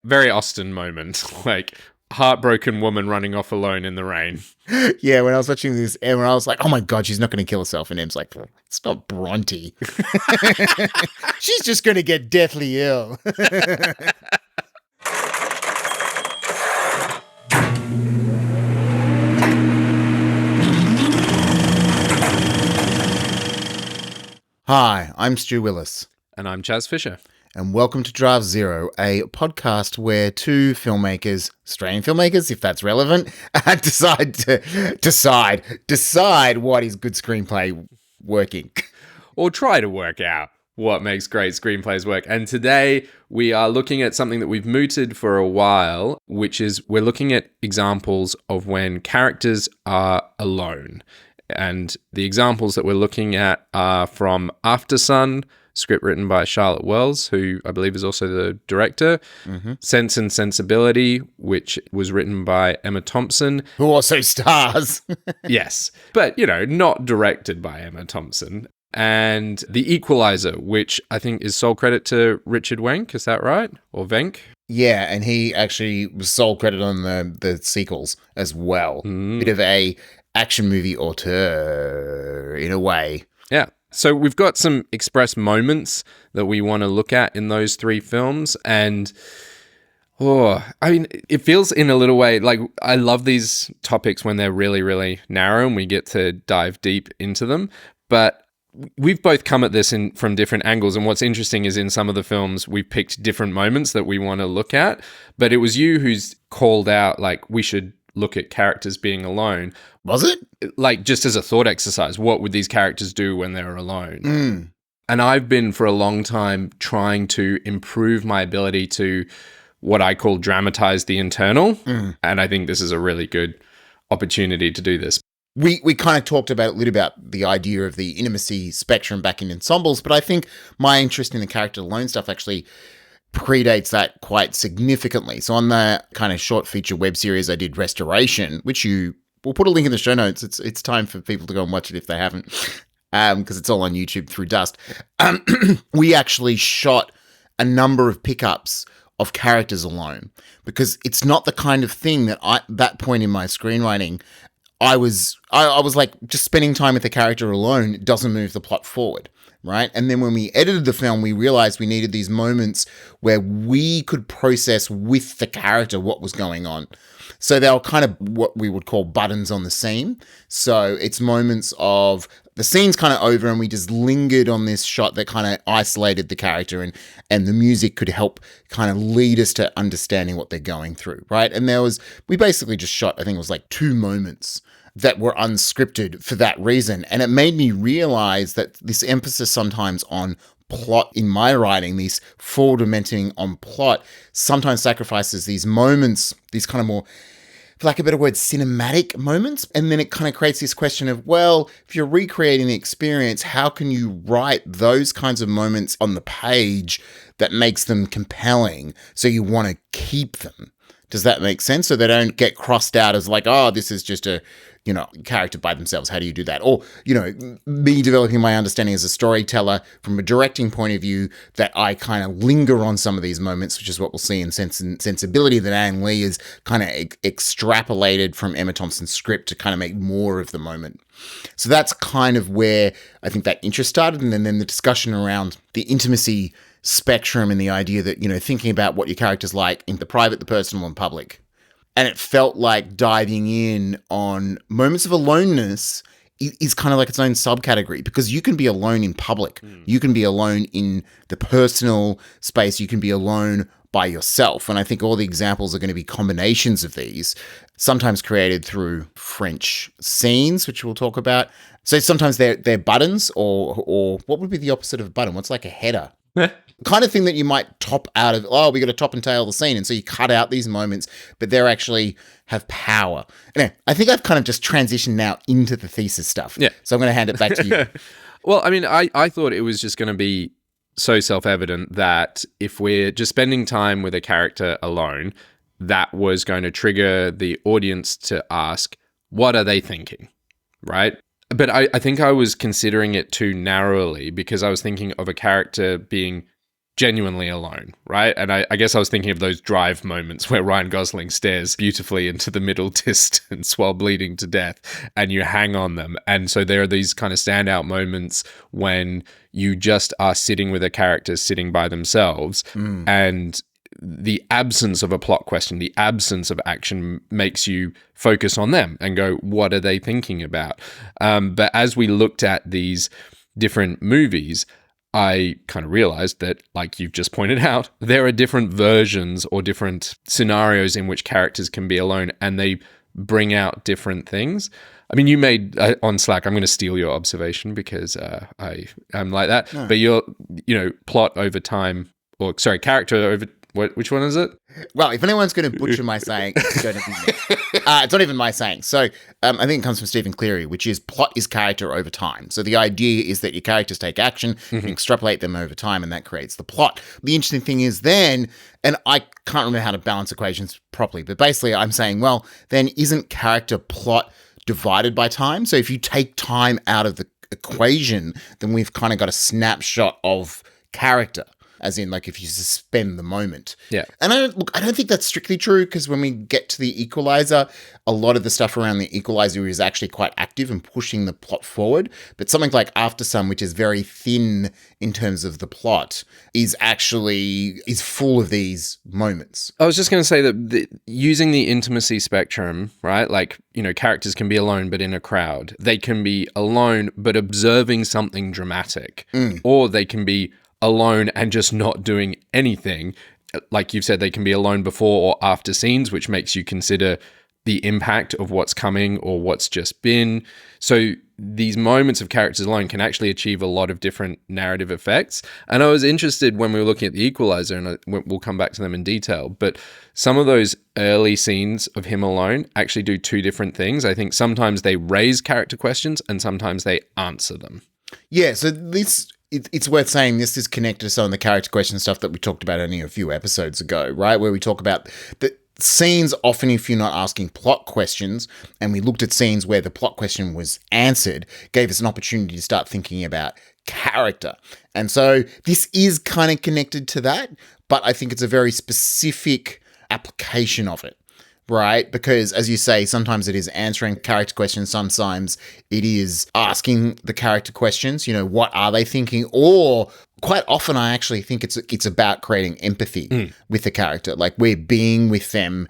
very Austen moment, like heartbroken woman running off alone in the rain. Yeah, when I was watching this, and when I was like, oh my God, she's not going to kill herself. And Em's like, it's not Bronte. She's just going to get deathly ill. Hi, I'm Stu Willis. And I'm Chaz Fisher. And welcome to Draft Zero, a podcast where two filmmakers, Australian filmmakers, if that's relevant, decide what is good screenplay working. Or try to work out what makes great screenplays work. And today we are looking at something that we've mooted for a while, which is we're looking at examples of when characters are alone. And the examples that we're looking at are from Aftersun, script written by Charlotte Wells, who I believe is also the director. Mm-hmm. Sense and Sensibility, which was written by Emma Thompson. Who also stars. Yes, but, not directed by Emma Thompson. And The Equalizer, which I think is sole credit to Richard Wenk, is that right? Or Wenk? Yeah, and he actually was sole credit on the sequels as well. Bit of a action movie auteur, in a way. Yeah. So we've got some express moments that we want to look at in those three films. And, it feels in a little way, like I love these topics when they're really, really narrow and we get to dive deep into them. But we've both come at this from different angles. And what's interesting is in some of the films, we've picked different moments that we want to look at. But it was you who's called out, like, we should look at characters being alone. Was it? Like, just as a thought exercise, what would these characters do when they're alone? And I've been for a long time trying to improve my ability to what I call dramatize the internal. And I think this is a really good opportunity to do this. We kind of talked about a little about the idea of the intimacy spectrum back in ensembles, but I think my interest in the character alone stuff actually predates that quite significantly. So on the kind of short feature web series I did, Restoration, which we'll put a link in the show notes. It's time for people to go and watch it if they haven't, because it's all on YouTube through Dust. We actually shot a number of pickups of characters alone, because it's not the kind of thing that that point in my screenwriting, I was like, just spending time with the character alone doesn't move the plot forward. Right. And then when we edited the film, we realized we needed these moments where we could process with the character what was going on. So they were kind of what we would call buttons on the scene. So it's moments of the scene's kind of over and we just lingered on this shot that kind of isolated the character, and the music could help kind of lead us to understanding what they're going through. Right. And we basically just shot, I think it was like 2 moments that were unscripted for that reason. And it made me realize that this emphasis sometimes on plot in my writing, these forward dimensioning on plot, sometimes sacrifices these moments, these kind of more, for lack of a better word, cinematic moments. And then it kind of creates this question of, well, if you're recreating the experience, how can you write those kinds of moments on the page that makes them compelling so you want to keep them? Does that make sense? So they don't get crossed out as like, oh, this is just a, character by themselves. How do you do that? Or, me developing my understanding as a storyteller from a directing point of view, that I kind of linger on some of these moments, which is what we'll see in Sense and Sensibility, that Ang Lee is kind of extrapolated from Emma Thompson's script to kind of make more of the moment. So that's kind of where I think that interest started. And then the discussion around the intimacy spectrum and the idea that, thinking about what your character's like in the private, the personal, and public. And it felt like diving in on moments of aloneness is kind of like its own subcategory, because you can be alone in public. You can be alone in the personal space. You can be alone by yourself. And I think all the examples are going to be combinations of these, sometimes created through French scenes, which we'll talk about. So sometimes they're buttons, or what would be the opposite of a button? What's like a header? Kind of thing that you might top out of, we got to top and tail the scene. And so you cut out these moments, but they actually have power. Anyway, I think I've kind of just transitioned now into the thesis stuff. Yeah. So I'm going to hand it back to you. Well, I thought it was just going to be so self-evident that if we're just spending time with a character alone, that was going to trigger the audience to ask, what are they thinking? Right? But I think I was considering it too narrowly, because I was thinking of a character being genuinely alone, right? And I guess I was thinking of those Drive moments where Ryan Gosling stares beautifully into the middle distance while bleeding to death, and you hang on them. And so there are these kind of standout moments when you just are sitting with a character sitting by themselves, and the absence of a plot question, the absence of action makes you focus on them and go, what are they thinking about? But as we looked at these different movies, I kind of realized that, like you've just pointed out, there are different versions or different scenarios in which characters can be alone, and they bring out different things. I mean, you made on Slack, I'm going to steal your observation because I'm like that, but plot over time, or sorry, character over, which one is it? Well, if anyone's going to butcher my saying, it's going to be me. It's not even my saying. So I think it comes from Stephen Cleary, which is plot is character over time. So the idea is that your characters take action, you extrapolate them over time, and that creates the plot. The interesting thing is then, and I can't remember how to balance equations properly, but basically I'm saying, well, then isn't character plot divided by time? So if you take time out of the equation, then we've kind of got a snapshot of character. As in, like, if you suspend the moment. Yeah. And I don't think that's strictly true, because when we get to the equalizer, a lot of the stuff around the equalizer is actually quite active and pushing the plot forward. But something like Aftersun, which is very thin in terms of the plot, is full of these moments. I was just going to say that using the intimacy spectrum, right? Like, characters can be alone, but in a crowd. They can be alone, but observing something dramatic. Or they can be alone and just not doing anything. Like you've said, they can be alone before or after scenes, which makes you consider the impact of what's coming or what's just been. So these moments of characters alone can actually achieve a lot of different narrative effects. And I was interested when we were looking at the equalizer, and we'll come back to them in detail, but some of those early scenes of him alone actually do two different things. I think sometimes they raise character questions and sometimes they answer them. Yeah, so it's worth saying this is connected to some of the character question stuff that we talked about only a few episodes ago, right? Where we talk about the scenes, often if you're not asking plot questions, and we looked at scenes where the plot question was answered, gave us an opportunity to start thinking about character. And so this is kind of connected to that, but I think it's a very specific application of it. Right? Because as you say, sometimes it is answering character questions. Sometimes it is asking the character questions, what are they thinking? Or quite often I actually think it's about creating empathy with the character. Like we're being with them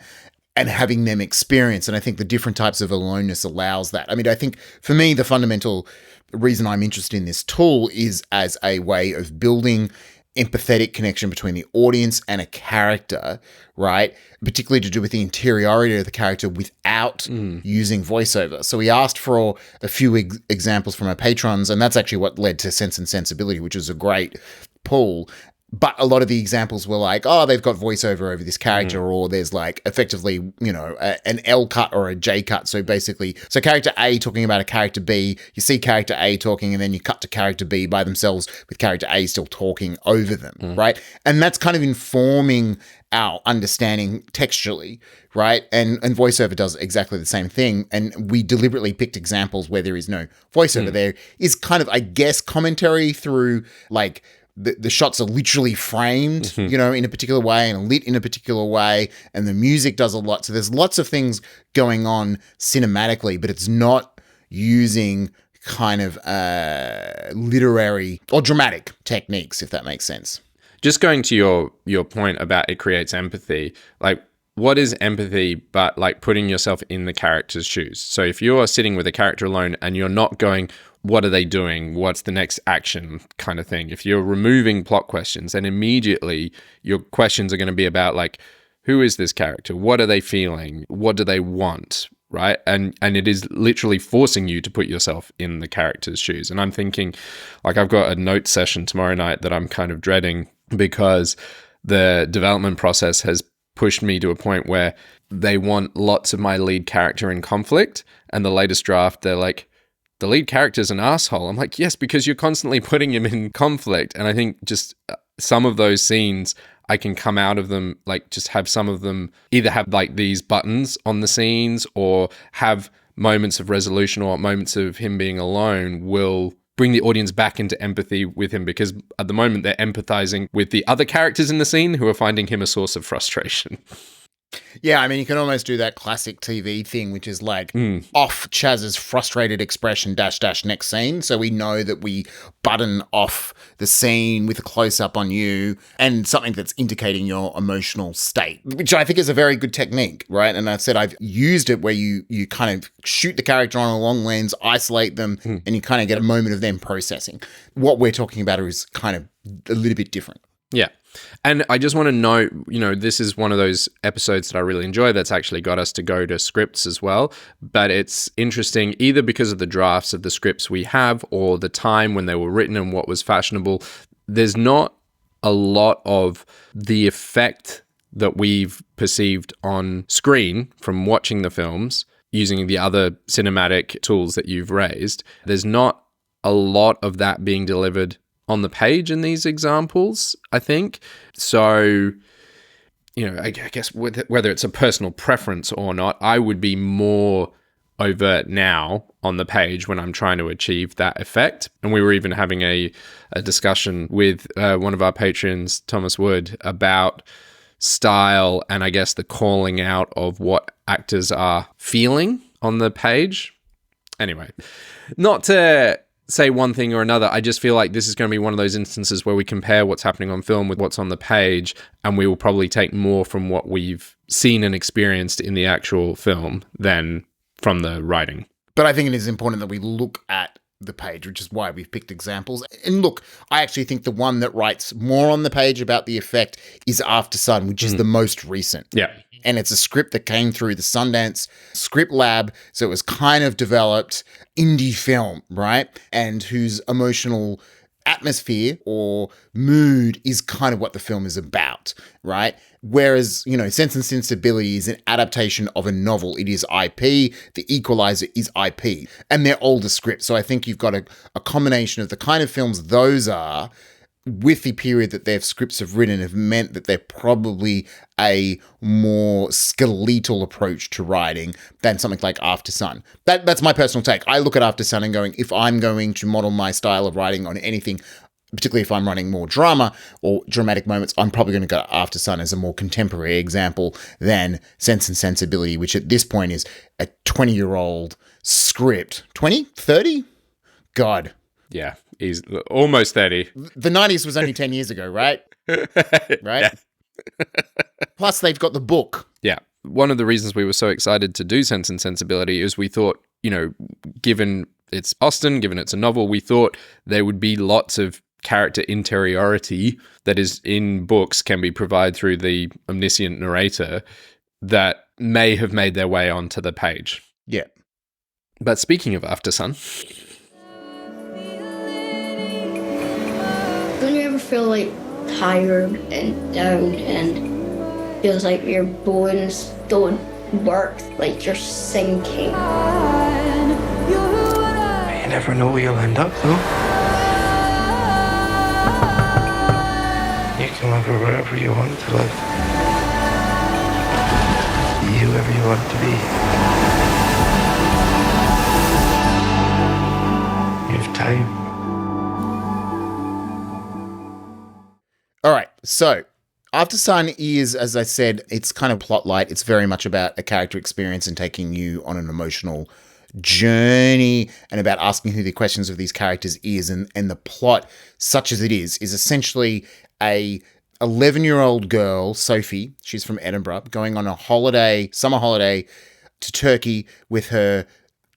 and having them experience. And I think the different types of aloneness allows that. I mean, I think for me, the fundamental reason I'm interested in this tool is as a way of building empathetic connection between the audience and a character, right? Particularly to do with the interiority of the character without using voiceover. So we asked for a few examples from our patrons, and that's actually what led to Sense and Sensibility, which was a great pull. But a lot of the examples were like, oh, they've got voiceover over this character, or there's like effectively, an L cut or a J cut. So basically, character A talking about a character B, you see character A talking, and then you cut to character B by themselves with character A still talking over them, right? And that's kind of informing our understanding textually, right? And voiceover does exactly the same thing. And we deliberately picked examples where there is no voiceover. There is kind of, I guess, commentary through like, the shots are literally framed, in a particular way and lit in a particular way, and the music does a lot. So there's lots of things going on cinematically, but it's not using kind of literary or dramatic techniques, if that makes sense. Just going to your point about it creates empathy, like what is empathy but like putting yourself in the character's shoes? So if you are sitting with a character alone and you're not going, what are they doing? What's the next action kind of thing? If you're removing plot questions, then immediately your questions are going to be about like, who is this character? What are they feeling? What do they want? Right? And it is literally forcing you to put yourself in the character's shoes. And I'm thinking, like, I've got a note session tomorrow night that I'm kind of dreading because the development process has pushed me to a point where they want lots of my lead character in conflict. And the latest draft, they're like, the lead character's an asshole. I'm like, yes, because you're constantly putting him in conflict. And I think just some of those scenes, I can come out of them, like just have some of them either have like these buttons on the scenes or have moments of resolution or moments of him being alone will bring the audience back into empathy with him, because at the moment they're empathizing with the other characters in the scene who are finding him a source of frustration. Yeah, I mean, you can almost do that classic TV thing, which is like off Chaz's frustrated expression -- next scene. So we know that we button off the scene with a close up on you and something that's indicating your emotional state, which I think is a very good technique, right? And I said I've used it where you kind of shoot the character on a long lens, isolate them, and you kind of get a moment of them processing. What we're talking about is kind of a little bit different. Yeah. And I just want to note, this is one of those episodes that I really enjoy that's actually got us to go to scripts as well. But it's interesting either because of the drafts of the scripts we have or the time when they were written and what was fashionable. There's not a lot of the effect that we've perceived on screen from watching the films using the other cinematic tools that you've raised. There's not a lot of that being delivered on the page in these examples, I think. So, I guess whether it's a personal preference or not, I would be more overt now on the page when I'm trying to achieve that effect. And we were even having a discussion with one of our patrons, Thomas Wood, about style and I guess the calling out of what actors are feeling on the page. Anyway, not to say one thing or another, I just feel like this is going to be one of those instances where we compare what's happening on film with what's on the page, and we will probably take more from what we've seen and experienced in the actual film than from the writing. But I think it is important that we look at the page, which is why we've picked examples. And look, I actually think the one that writes more on the page about the effect is Aftersun, which is the most recent. Yeah. And it's a script that came through the Sundance Script Lab. So it was kind of developed indie film, right? And whose emotional atmosphere or mood is kind of what the film is about, right? Whereas, Sense and Sensibility is an adaptation of a novel. It is IP. The Equalizer is IP. And they're older scripts. So I think you've got a combination of the kind of films those are with the period that their scripts have written have meant that they're probably a more skeletal approach to writing than something like Aftersun. That's my personal take. I look at Aftersun and going, if I'm going to model my style of writing on anything, particularly if I'm running more drama or dramatic moments, I'm probably going to go Aftersun as a more contemporary example than Sense and Sensibility, which at this point is a 20-year-old script. 20? 30? God. Yeah. He's almost 30. The 90s was only 10 years ago, right? Right? Yeah. Plus, they've got the book. Yeah. One of the reasons we were so excited to do Sense and Sensibility is we thought, given it's Austen, given it's a novel, we thought there would be lots of character interiority that is in books can be provided through the omniscient narrator that may have made their way onto the page. Yeah. But speaking of Aftersun... Don't you ever feel like tired and down and feels like your bones don't work, like you're sinking? You never know where you'll end up, though. You can live wherever you want to live. Be whoever you want to be. You have time. All right, so Aftersun is, as I said, it's kind of plot light. It's very much about a character experience and taking you on an emotional journey and about asking who the questions of these characters is. And the plot, such as it is essentially a 11-year-old girl, Sophie, she's from Edinburgh, going on a summer holiday to Turkey with her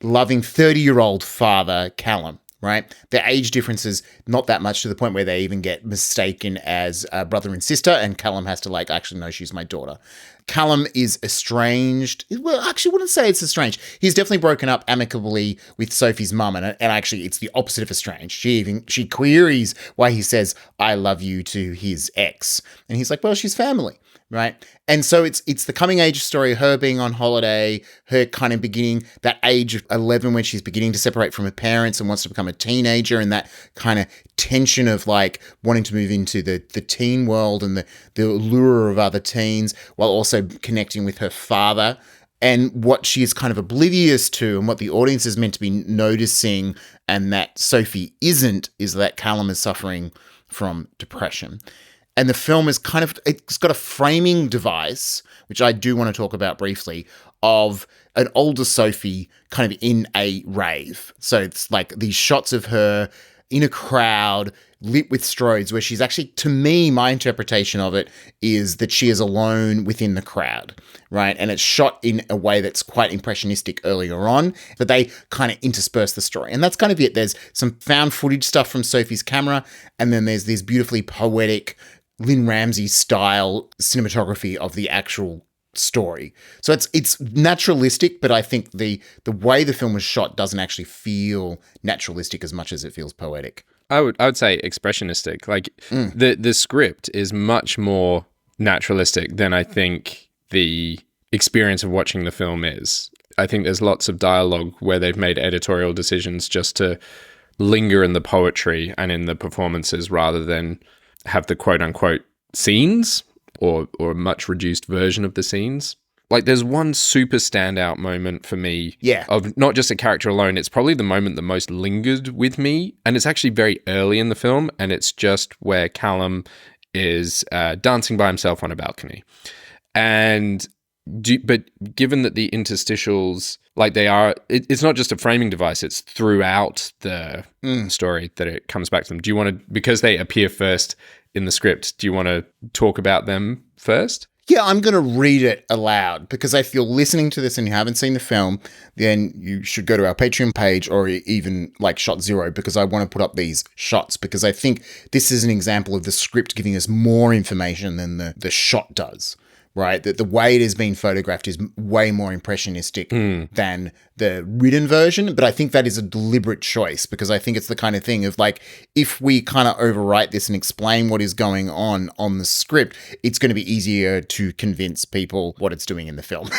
loving 30-year-old father, Callum. Right? Their age difference is not that much to the point where they even get mistaken as brother and sister, and Callum has to actually, no, she's my daughter. Callum is estranged. Well, actually, I wouldn't say it's estranged. He's definitely broken up amicably with Sophie's mum, and actually, it's the opposite of estranged. She queries why he says, "I love you" to his ex, and he's like, "Well, she's family." Right. And so it's the coming age story, her being on holiday, her kind of beginning that age of 11 when she's beginning to separate from her parents and wants to become a teenager, and that kind of tension of wanting to move into the teen world and the allure of other teens while also connecting with her father And what she is kind of oblivious to and what the audience is meant to be noticing and that Sophie isn't is that Callum is suffering from depression. And the film is kind of, it's got a framing device, which I do want to talk about briefly, of an older Sophie kind of in a rave. So it's like these shots of her in a crowd lit with strodes where she's actually, to me, my interpretation of it is that she is alone within the crowd, right? And it's shot in a way that's quite impressionistic earlier on, but they kind of intersperse the story. And that's kind of it. There's some found footage stuff from Sophie's camera, and then there's this beautifully poetic Lynn Ramsey style cinematography of the actual story. So it's naturalistic, but I think the way the film was shot doesn't actually feel naturalistic as much as it feels poetic. I would say expressionistic. Like the script is much more naturalistic than I think the experience of watching the film is. I think there's lots of dialogue where they've made editorial decisions just to linger in the poetry and in the performances rather than have the quote unquote scenes or a much reduced version of the scenes. Like there's one super standout moment for me of not just a character alone. It's probably the moment that most lingered with me. And it's actually very early in the film. And it's just where Callum is dancing by himself on a balcony. But given that the interstitials, like they are, it's not just a framing device, it's throughout the story that it comes back to them. Do you want to, because they appear first in the script, do you want to talk about them first? Yeah, I'm going to read it aloud because I feel listening to this and you haven't seen the film, then you should go to our Patreon page or even like Shot Zero because I want to put up these shots because I think this is an example of the script giving us more information than the shot does. Right, that the way it is being photographed is way more impressionistic than the written version. But I think that is a deliberate choice because I think it's the kind of thing of like, if we kind of overwrite this and explain what is going on the script, it's going to be easier to convince people what it's doing in the film.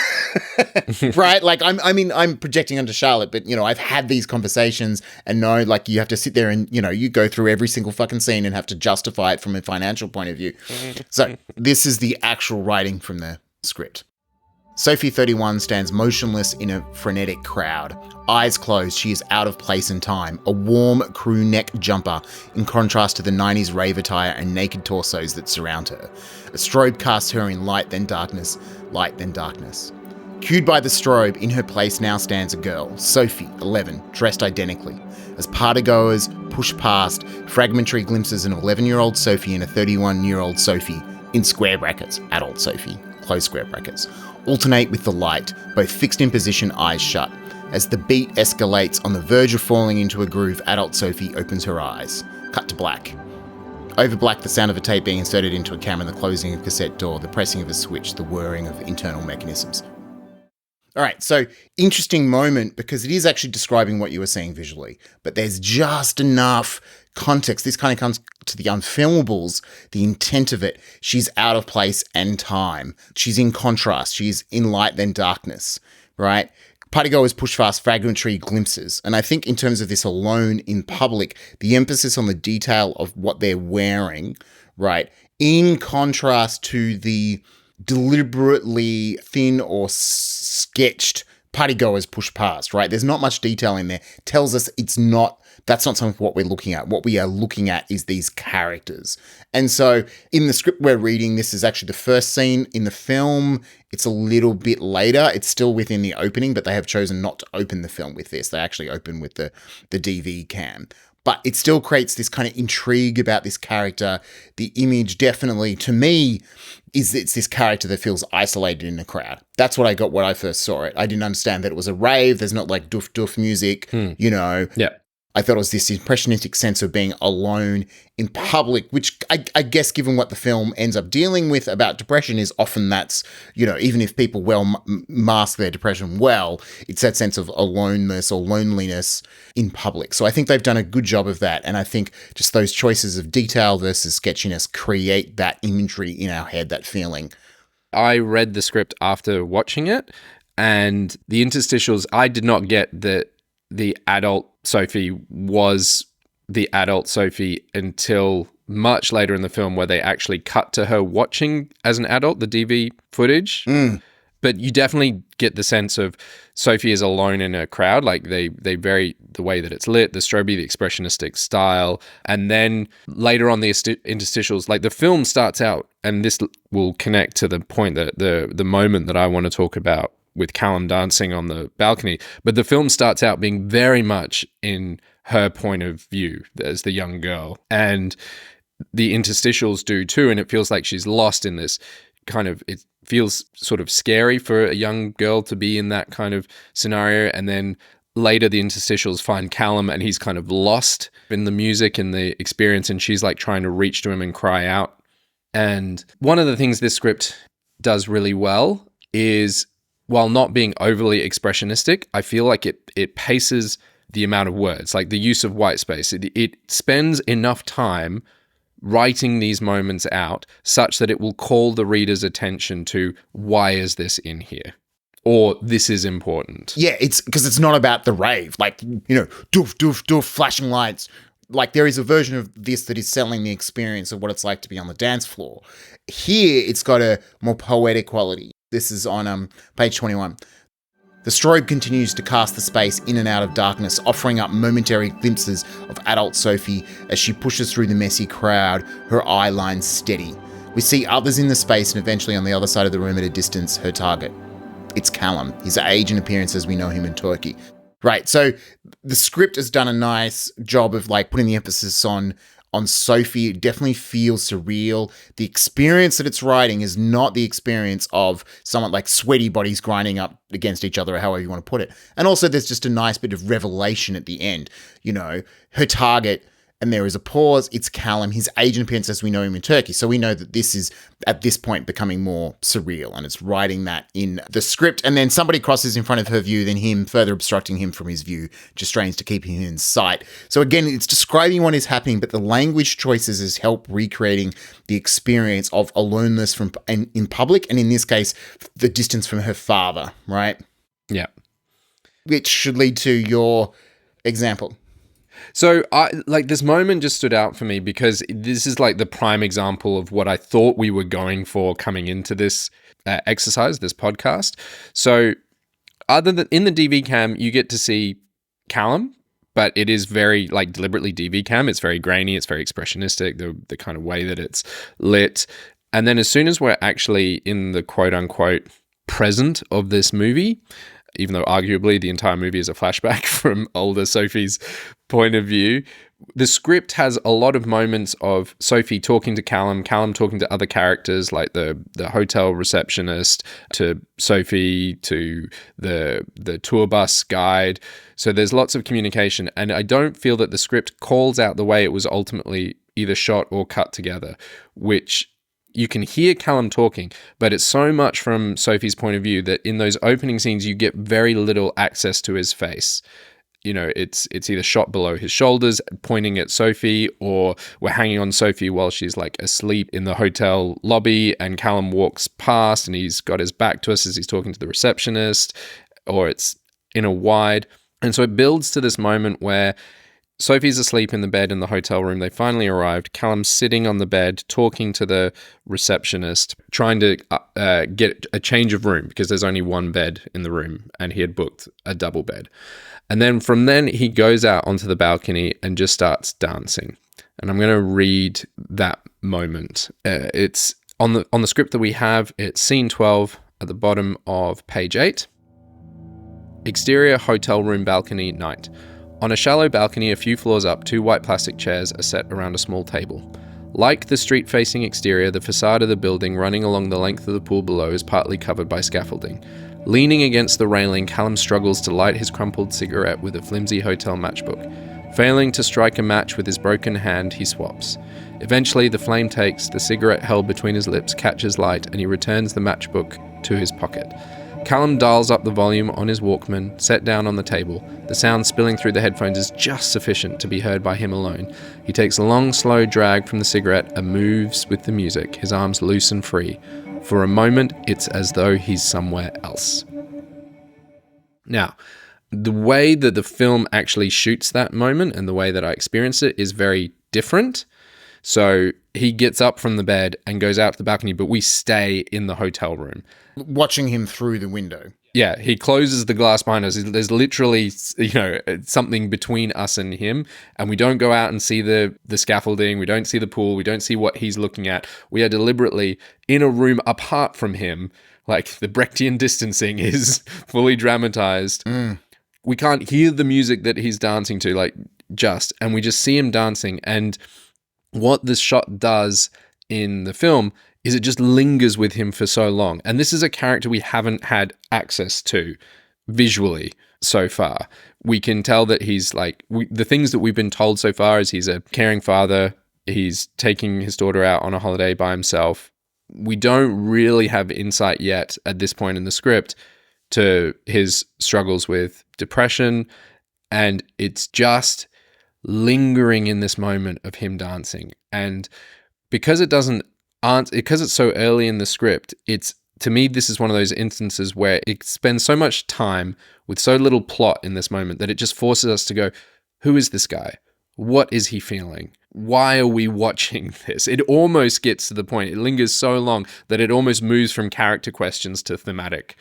Right? Like, I'm projecting onto Charlotte, but, you know, I've had these conversations and know, like, you have to sit there and, you know, you go through every single fucking scene and have to justify it from a financial point of view. So this is the actual writing from the script. Sophie 31 stands motionless in a frenetic crowd. Eyes closed, she is out of place and time. A warm crew neck jumper in contrast to the 90s rave attire and naked torsos that surround her. A strobe casts her in light then darkness, light then darkness. Cued by the strobe, in her place now stands a girl, Sophie, 11, dressed identically. As partygoers push past, fragmentary glimpses an 11-year-old Sophie and a 31-year-old Sophie, in square brackets, adult Sophie, close square brackets, alternate with the light, both fixed in position, eyes shut. As the beat escalates on the verge of falling into a groove, adult Sophie opens her eyes. Cut to black. Over black, the sound of a tape being inserted into a camera, the closing of a cassette door, the pressing of a switch, the whirring of internal mechanisms. All right, so interesting moment because it is actually describing what you were seeing visually, but there's just enough context. This kind of comes to the unfilmables, the intent of it. She's out of place and time. She's in contrast. She's in light then darkness, right? Partygoers push fast fragmentary glimpses. And I think in terms of this alone in public, the emphasis on the detail of what they're wearing, right, in contrast to the deliberately thin or sketched partygoers push past, right? There's not much detail in there. Tells us that's not something what we're looking at. What we are looking at is these characters. And so in the script we're reading, this is actually the first scene in the film. It's a little bit later. It's still within the opening, but they have chosen not to open the film with this. They actually open with the DV cam. But it still creates this kind of intrigue about this character. The image definitely, to me, is it's this character that feels isolated in a crowd. That's what I got when I first saw it. I didn't understand that it was a rave. There's not like doof doof music, you know. Yeah. I thought it was this impressionistic sense of being alone in public, which I guess given what the film ends up dealing with about depression is often that's, you know, even if people mask their depression well, it's that sense of aloneness or loneliness in public. So I think they've done a good job of that. And I think just those choices of detail versus sketchiness create that imagery in our head, that feeling. I read the script after watching it and the interstitials, I did not get that the adult Sophie was the adult Sophie until much later in the film where they actually cut to her watching as an adult, the DV footage. But you definitely get the sense of Sophie is alone in a crowd. Like they vary the way that it's lit, the strobe, the expressionistic style. And then later on the interstitials, like the film starts out, and this will connect to the point that the moment that I want to talk about with Callum dancing on the balcony. But the film starts out being very much in her point of view as the young girl. And the interstitials do too. And it feels like she's lost in this kind of, it feels sort of scary for a young girl to be in that kind of scenario. And then later the interstitials find Callum and he's kind of lost in the music and the experience, and she's like trying to reach to him and cry out. And one of the things this script does really well is, while not being overly expressionistic, I feel like it paces the amount of words, like the use of white space. It spends enough time writing these moments out such that it will call the reader's attention to, why is this in here? Or this is important. Yeah, it's because it's not about the rave, like, doof, doof, doof, flashing lights. Like, there is a version of this that is selling the experience of what it's like to be on the dance floor. Here, it's got a more poetic quality. This is on page 21. The strobe continues to cast the space in and out of darkness, offering up momentary glimpses of adult Sophie as she pushes through the messy crowd, her eye line steady. We see others in the space, and eventually on the other side of the room at a distance, her target. It's Callum, his age and appearance as we know him in Turkey. Right, so the script has done a nice job of like putting the emphasis on Sophie. It definitely feels surreal. The experience that it's writing is not the experience of someone like sweaty bodies grinding up against each other, or however you want to put it. And also there's just a nice bit of revelation at the end. Her target, and there is a pause. It's Callum, his age and appearance as we know him in Turkey. So we know that this is, at this point, becoming more surreal, and it's writing that in the script. And then somebody crosses in front of her view, then him further obstructing him from his view, just strains to keep him in sight. So again, it's describing what is happening, but the language choices is help recreating the experience of aloneness in public, and in this case, the distance from her father, right? Yeah. Which should lead to your example. So this moment just stood out for me because this is like the prime example of what I thought we were going for coming into this exercise, this podcast. So other than in the DV cam, you get to see Callum, but it is very like deliberately DV cam. It's very grainy. It's very expressionistic, the kind of way that it's lit. And then as soon as we're actually in the quote unquote present of this movie, even though arguably the entire movie is a flashback from older Sophie's point of view, the script has a lot of moments of Sophie talking to Callum talking to other characters like the hotel receptionist, to Sophie, to the tour bus guide. So there's lots of communication, and I don't feel that the script calls out the way it was ultimately either shot or cut together, which you can hear Callum talking, but it's so much from Sophie's point of view that in those opening scenes, you get very little access to his face. It's either shot below his shoulders, pointing at Sophie, or we're hanging on Sophie while she's like asleep in the hotel lobby, and Callum walks past and he's got his back to us as he's talking to the receptionist, or it's in a wide. And so it builds to this moment where Sophie's asleep in the bed in the hotel room. They finally arrived. Callum's sitting on the bed, talking to the receptionist, trying to get a change of room because there's only one bed in the room and he had booked a double bed. And then from then he goes out onto the balcony and just starts dancing. And I'm going to read that moment. It's on the script that we have. It's scene 12 at the bottom of page 8. Exterior hotel room balcony night. On a shallow balcony a few floors up, 2 white plastic chairs are set around a small table. Like the street-facing exterior, the facade of the building running along the length of the pool below is partly covered by scaffolding. Leaning against the railing, Callum struggles to light his crumpled cigarette with a flimsy hotel matchbook. Failing to strike a match with his broken hand, he swaps. Eventually, the flame takes, the cigarette held between his lips catches light, and he returns the matchbook to his pocket. Callum dials up the volume on his Walkman, set down on the table. The sound spilling through the headphones is just sufficient to be heard by him alone. He takes a long, slow drag from the cigarette and moves with the music, his arms loose and free. For a moment, it's as though he's somewhere else. Now, the way that the film actually shoots that moment and the way that I experience it is very different. So he gets up from the bed and goes out to the balcony, but we stay in the hotel room. Watching him through the window. Yeah, he closes the glass behind us. There's literally, something between us and him, and we don't go out and see the scaffolding. We don't see the pool. We don't see what he's looking at. We are deliberately in a room apart from him. Like, the Brechtian distancing is fully dramatized. We can't hear the music that he's dancing to, and we just see him dancing. And what this shot does in the film is it just lingers with him for so long. And this is a character we haven't had access to visually so far. We can tell that he's the things that we've been told so far is he's a caring father. He's taking his daughter out on a holiday by himself. We don't really have insight yet at this point in the script to his struggles with depression. And it's just lingering in this moment of him dancing. And because because it's so early in the script, to me, this is one of those instances where it spends so much time with so little plot in this moment that it just forces us to go, who is this guy? What is he feeling? Why are we watching this? It almost gets to the point. It lingers so long that it almost moves from character questions to thematic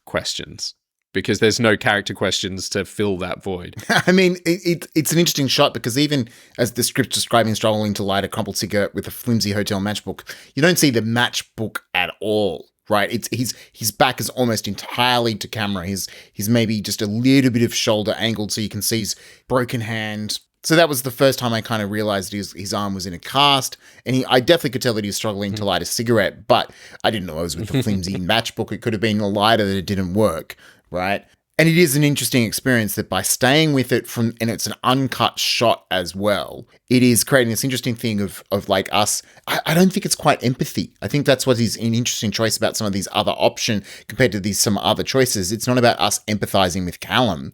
questions, because there's no character questions to fill that void. I mean, it's an interesting shot because even as the script's describing struggling to light a crumpled cigarette with a flimsy hotel matchbook, you don't see the matchbook at all, right? His back is almost entirely to camera. He's maybe just a little bit of shoulder angled so you can see his broken hand. So that was the first time I kind of realized his arm was in a cast, and I definitely could tell that he was struggling to light a cigarette, but I didn't know it was with the flimsy matchbook. It could have been a lighter that it didn't work. Right. And it is an interesting experience that by staying with it and it's an uncut shot as well, it is creating this interesting thing of us. I don't think it's quite empathy. I think that's what is an interesting choice about some of these other options compared to some other choices. It's not about us empathizing with Callum,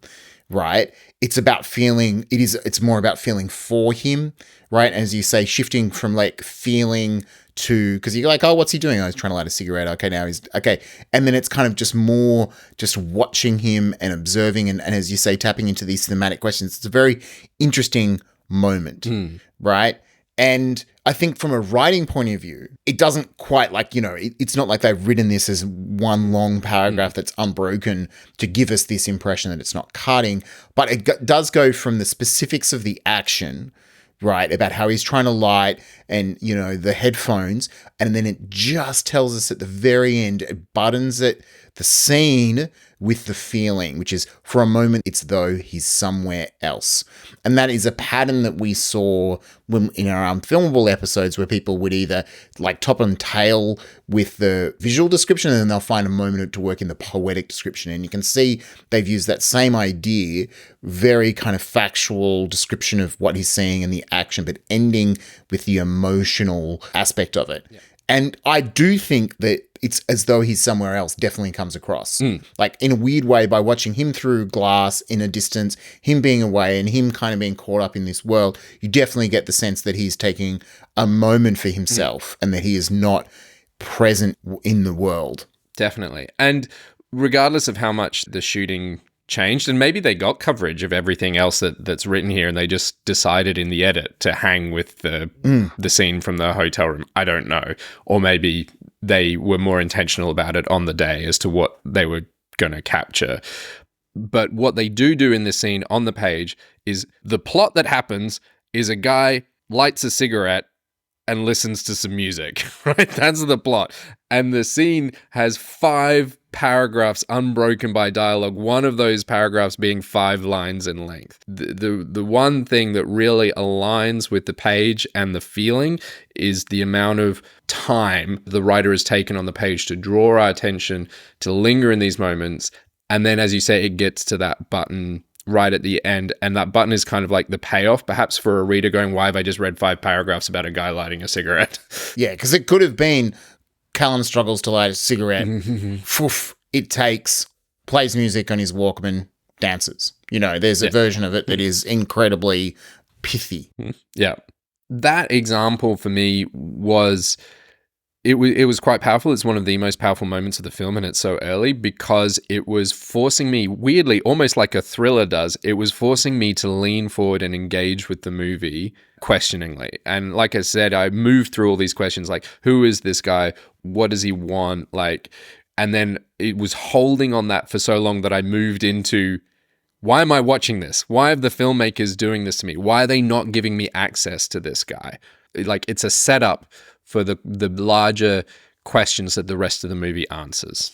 right? It's about it's more about feeling for him, right? As you say, shifting from feeling to, because you're like, oh, what's he doing? Oh, he's trying to light a cigarette. Okay, now he's okay. And then it's kind of just more just watching him and observing and as you say, tapping into these thematic questions. It's a very interesting moment, right? And I think from a writing point of view, it doesn't quite it's not like they've written this as one long paragraph that's unbroken to give us this impression that it's not cutting, but it does go from the specifics of the action, right, about how he's trying to light and, the headphones. And then it just tells us at the very end, it buttons it, the scene with the feeling, which is for a moment, it's though he's somewhere else. And that is a pattern that we saw in our unfilmable episodes where people would either top and tail with the visual description and then they'll find a moment to work in the poetic description. And you can see they've used that same idea, very kind of factual description of what he's seeing and the action, but ending with the emotional aspect of it. Yeah. And I do think that it's as though he's somewhere else definitely comes across. In a weird way, by watching him through glass in a distance, him being away and him kind of being caught up in this world, you definitely get the sense that he's taking a moment for himself and that he is not present in the world. Definitely. And regardless of how much the shooting changed, and maybe they got coverage of everything else that's written here and they just decided in the edit to hang with the scene from the hotel room. I don't know. Or maybe they were more intentional about it on the day as to what they were going to capture. But what they do in this scene on the page is the plot that happens is a guy lights a cigarette and listens to some music, right? That's the plot. And the scene has 5 paragraphs unbroken by dialogue, one of those paragraphs being 5 lines in length. The one thing that really aligns with the page and the feeling is the amount of time the writer has taken on the page to draw our attention, to linger in these moments. And then, as you say, it gets to that button right at the end, and that button is kind of like the payoff, perhaps, for a reader going, why have I just read 5 paragraphs about a guy lighting a cigarette? Yeah, because it could have been Callum struggles to light a cigarette, it takes, plays music on his Walkman, dances. There's a version of it that is incredibly pithy. Yeah. That example for me was It was quite powerful. It's one of the most powerful moments of the film, and it's so early because it was forcing me, weirdly, almost like a thriller does, it was forcing me to lean forward and engage with the movie questioningly. And like I said, I moved through all these questions like, who is this guy? What does he want? Like, and then it was holding on that for so long that I moved into, why am I watching this? Why are the filmmakers doing this to me? Why are they not giving me access to this guy? Like, it's a setup for the larger questions that the rest of the movie answers.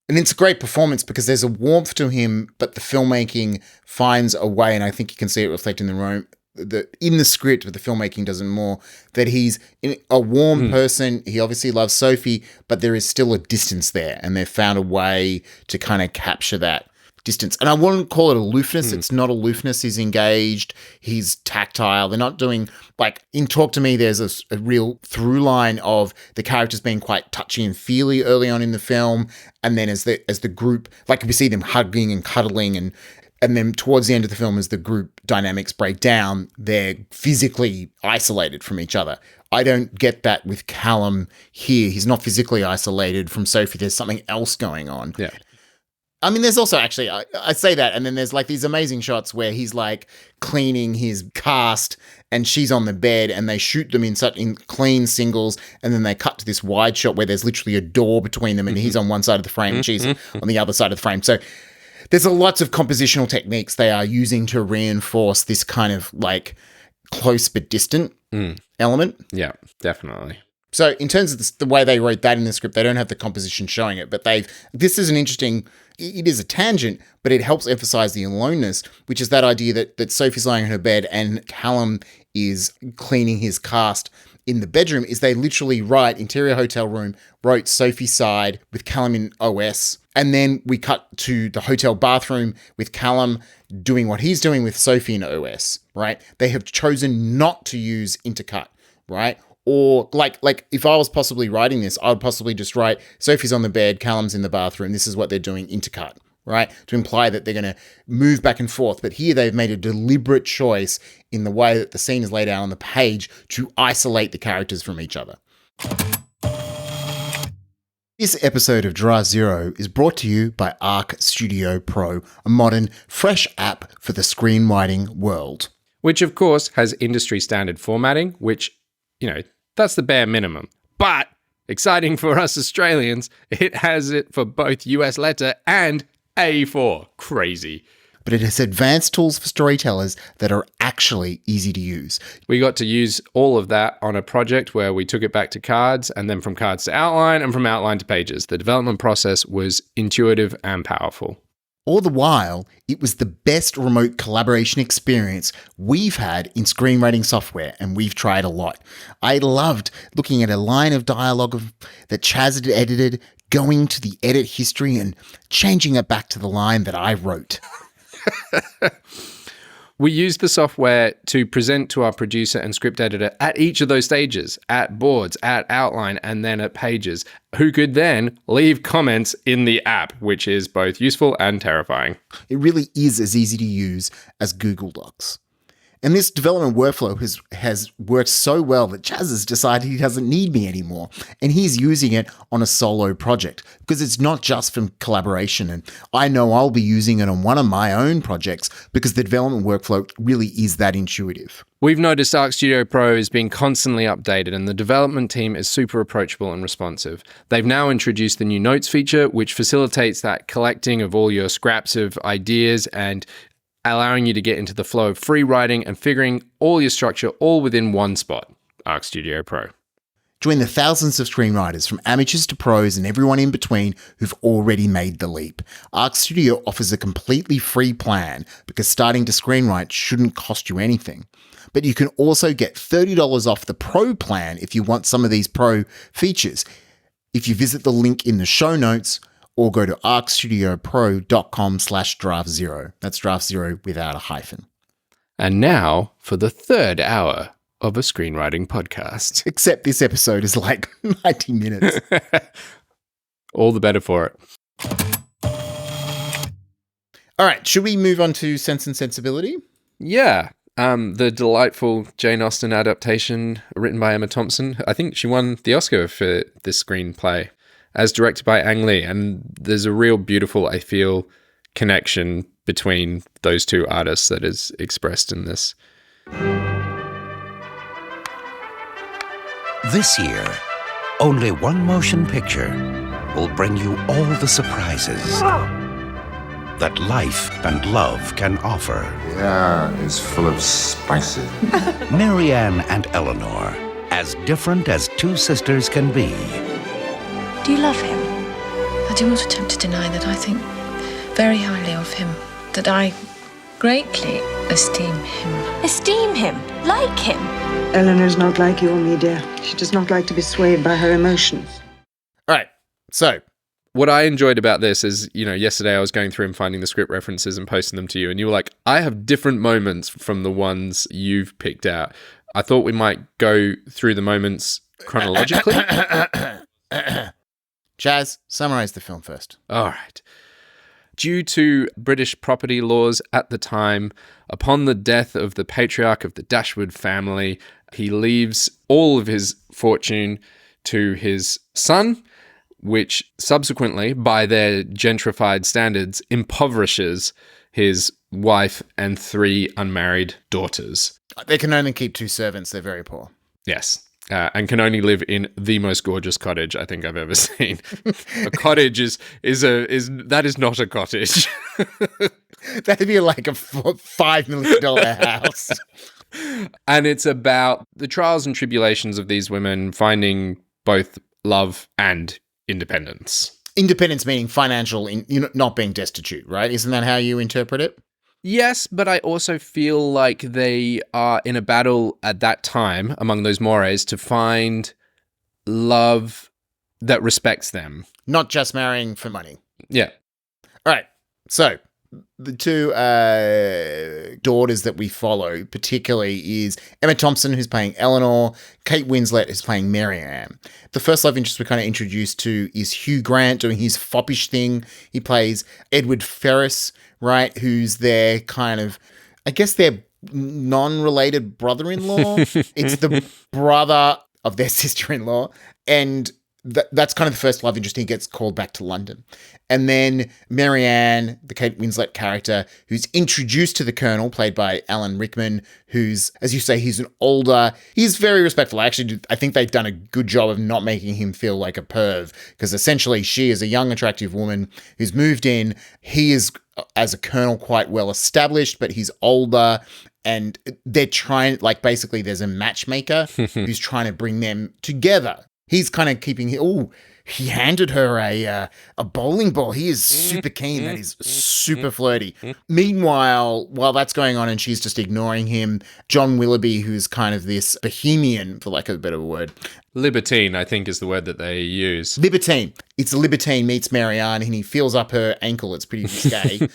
And it's a great performance because there's a warmth to him, but the filmmaking finds a way, and I think you can see it reflected in in the script, but the filmmaking doesn't more, that he's a warm person. He obviously loves Sophie, but there is still a distance there, and they've found a way to kind of capture that distance. And I wouldn't call it aloofness. It's not aloofness. He's engaged. He's tactile. They're not doing, like, in Talk to Me, there's a real through line of the characters being quite touchy and feely early on in the film. And then as the group, like, we see them hugging and cuddling, and then towards the end of the film, as the group dynamics break down, they're physically isolated from each other. I don't get that with Callum here. He's not physically isolated from Sophie. There's something else going on. Yeah. I mean, there's also actually, I say that, and then there's like these amazing shots where he's like cleaning his cast and she's on the bed, and they shoot them in clean singles, and then they cut to this wide shot where there's literally a door between them, and he's on one side of the frame and she's on the other side of the frame. So there's lots of compositional techniques they are using to reinforce this kind of like close but distant element. Yeah, definitely. So in terms of the way they wrote that in the script, they don't have the composition showing it, but this is an interesting, it is a tangent, but it helps emphasize the aloneness, which is that idea that Sophie's lying in her bed and Callum is cleaning his cast in the bedroom, is they literally write interior hotel room, wrote Sophie's side with Callum in OS, and then we cut to the hotel bathroom with Callum doing what he's doing with Sophie in OS, right? They have chosen not to use intercut, right? Or like if I was possibly writing this, I would possibly just write Sophie's on the bed, Callum's in the bathroom. This is what they're doing, intercut, right? To imply that they're going to move back and forth. But here they've made a deliberate choice in the way that the scene is laid out on the page to isolate the characters from each other. This episode of Draft Zero is brought to you by Arc Studio Pro, a modern, fresh app for the screenwriting world. Which, of course, has industry standard formatting, which, that's the bare minimum. But, exciting for us Australians, it has it for both US letter and A4. Crazy. But it has advanced tools for storytellers that are actually easy to use. We got to use all of that on a project where we took it back to cards, and then from cards to outline, and from outline to pages. The development process was intuitive and powerful. All the while, it was the best remote collaboration experience we've had in screenwriting software, and we've tried a lot. I loved looking at a line of dialogue that Chaz had edited, going to the edit history and changing it back to the line that I wrote. We used the software to present to our producer and script editor at each of those stages, at boards, at outline, and then at pages, who could then leave comments in the app, which is both useful and terrifying. It really is as easy to use as Google Docs. And this development workflow has worked so well that Chaz has decided he doesn't need me anymore. And he's using it on a solo project because it's not just for collaboration. And I know I'll be using it on one of my own projects because the development workflow really is that intuitive. We've noticed Arc Studio Pro is being constantly updated, and the development team is super approachable and responsive. They've now introduced the new notes feature, which facilitates that collecting of all your scraps of ideas and allowing you to get into the flow of free writing and figuring all your structure all within one spot. Arc Studio Pro. Join the thousands of screenwriters from amateurs to pros and everyone in between who've already made the leap. Arc Studio offers a completely free plan because starting to screenwrite shouldn't cost you anything. But you can also get $30 off the pro plan if you want some of these pro features. If you visit the link in the show notes, or go to arcstudiopro.com/draftzero. That's draft zero without a hyphen. And now for the third hour of a screenwriting podcast. Except this episode is like 90 minutes. All the better for it. All right, should we move on to Sense and Sensibility? Yeah. The delightful Jane Austen adaptation written by Emma Thompson. I think she won the Oscar for this screenplay, as directed by Ang Lee. And there's a real beautiful, I feel, connection between those two artists that is expressed in this. This year, only one motion picture will bring you all the surprises that life and love can offer. The air is full of spices. Marianne and Eleanor, as different as two sisters can be. Do you love him? I do not attempt to deny that I think very highly of him, that I greatly esteem him. Esteem him? Like him? Eleanor's not like you or me, dear. She does not like to be swayed by her emotions. All right. So, what I enjoyed about this is, yesterday I was going through and finding the script references and posting them to you, and you were like, I have different moments from the ones you've picked out. I thought we might go through the moments chronologically. Chaz, summarize the film first. All right. Due to British property laws at the time, upon the death of the patriarch of the Dashwood family, he leaves all of his fortune to his son, which subsequently, by their gentrified standards, impoverishes his wife and 3 unmarried daughters. They can only keep 2 servants. They're very poor. Yes. And can only live in the most gorgeous cottage I think I've ever seen. A cottage is not a cottage. That'd be like a $5 million house. And it's about the trials and tribulations of these women finding both love and independence. Independence meaning financial, not being destitute, right? Isn't that how you interpret it? Yes, but I also feel like they are in a battle at that time among those mores to find love that respects them. Not just marrying for money. Yeah. All right. So the 2 daughters that we follow particularly is Emma Thompson, who's playing Eleanor, Kate Winslet, who's playing Marianne. The first love interest we're kind of introduced to is Hugh Grant doing his foppish thing. He plays Edward Ferrars, right, who's their kind of, I guess their non-related brother-in-law. It's the brother of their sister-in-law. And that's kind of the first love interest. He gets called back to London. And then Marianne, the Kate Winslet character, who's introduced to the Colonel, played by Alan Rickman, who's, as you say, he's very respectful. I think they've done a good job of not making him feel like a perv, because essentially she is a young, attractive woman who's moved in. He is, as a Colonel, quite well established, but he's older. And they're trying, basically there's a matchmaker who's trying to bring them together. He's kind of keeping, he handed her a bowling ball. He is super keen. That is super flirty. Meanwhile, while that's going on and she's just ignoring him, John Willoughby, who's kind of this bohemian, for lack of a better word. Libertine, I think, is the word that they use. Libertine. It's a libertine meets Marianne and he feels up her ankle. It's pretty risque.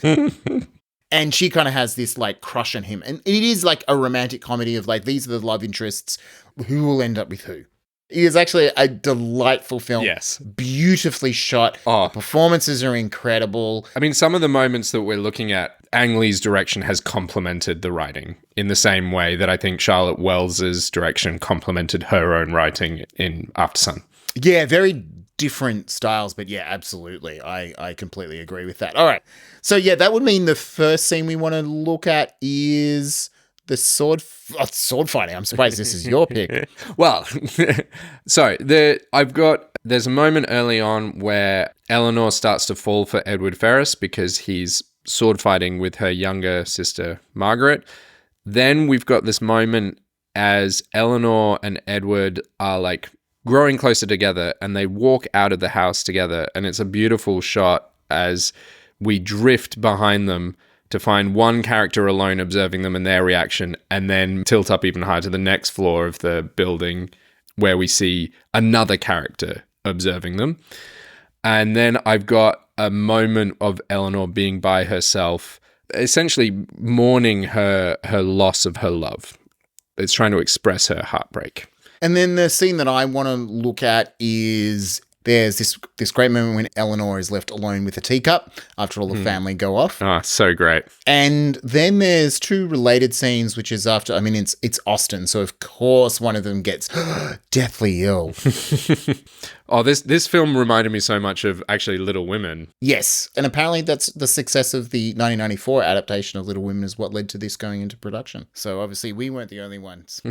And she kind of has this crush on him. And it is a romantic comedy of these are the love interests. Who will end up with who? It is actually a delightful film. Yes. Beautifully shot. Oh. The performances are incredible. I mean, some of the moments that we're looking at, Ang Lee's direction has complemented the writing in the same way that I think Charlotte Wells's direction complemented her own writing in Aftersun. Yeah, very different styles, but yeah, absolutely. I completely agree with that. All right. So yeah, that would mean the first scene we want to look at is the sword fighting. I'm surprised this is your pick. Well, so there's a moment early on where Eleanor starts to fall for Edward Ferrars because he's sword fighting with her younger sister, Margaret. Then we've got this moment as Eleanor and Edward are growing closer together and they walk out of the house together. And it's a beautiful shot as we drift behind them to find one character alone observing them and their reaction, and then tilt up even higher to the next floor of the building where we see another character observing them. And then I've got a moment of Eleanor being by herself, essentially mourning her loss of her love. It's trying to express her heartbreak. And then the scene that I want to look at is There's this great moment when Eleanor is left alone with a teacup after all the family go off. Oh, so great. And then there's two related scenes, which is after, it's Austen. So, of course, one of them gets deathly ill. Oh, this film reminded me so much of actually Little Women. Yes. And apparently that's the success of the 1994 adaptation of Little Women is what led to this going into production. So obviously we weren't the only ones.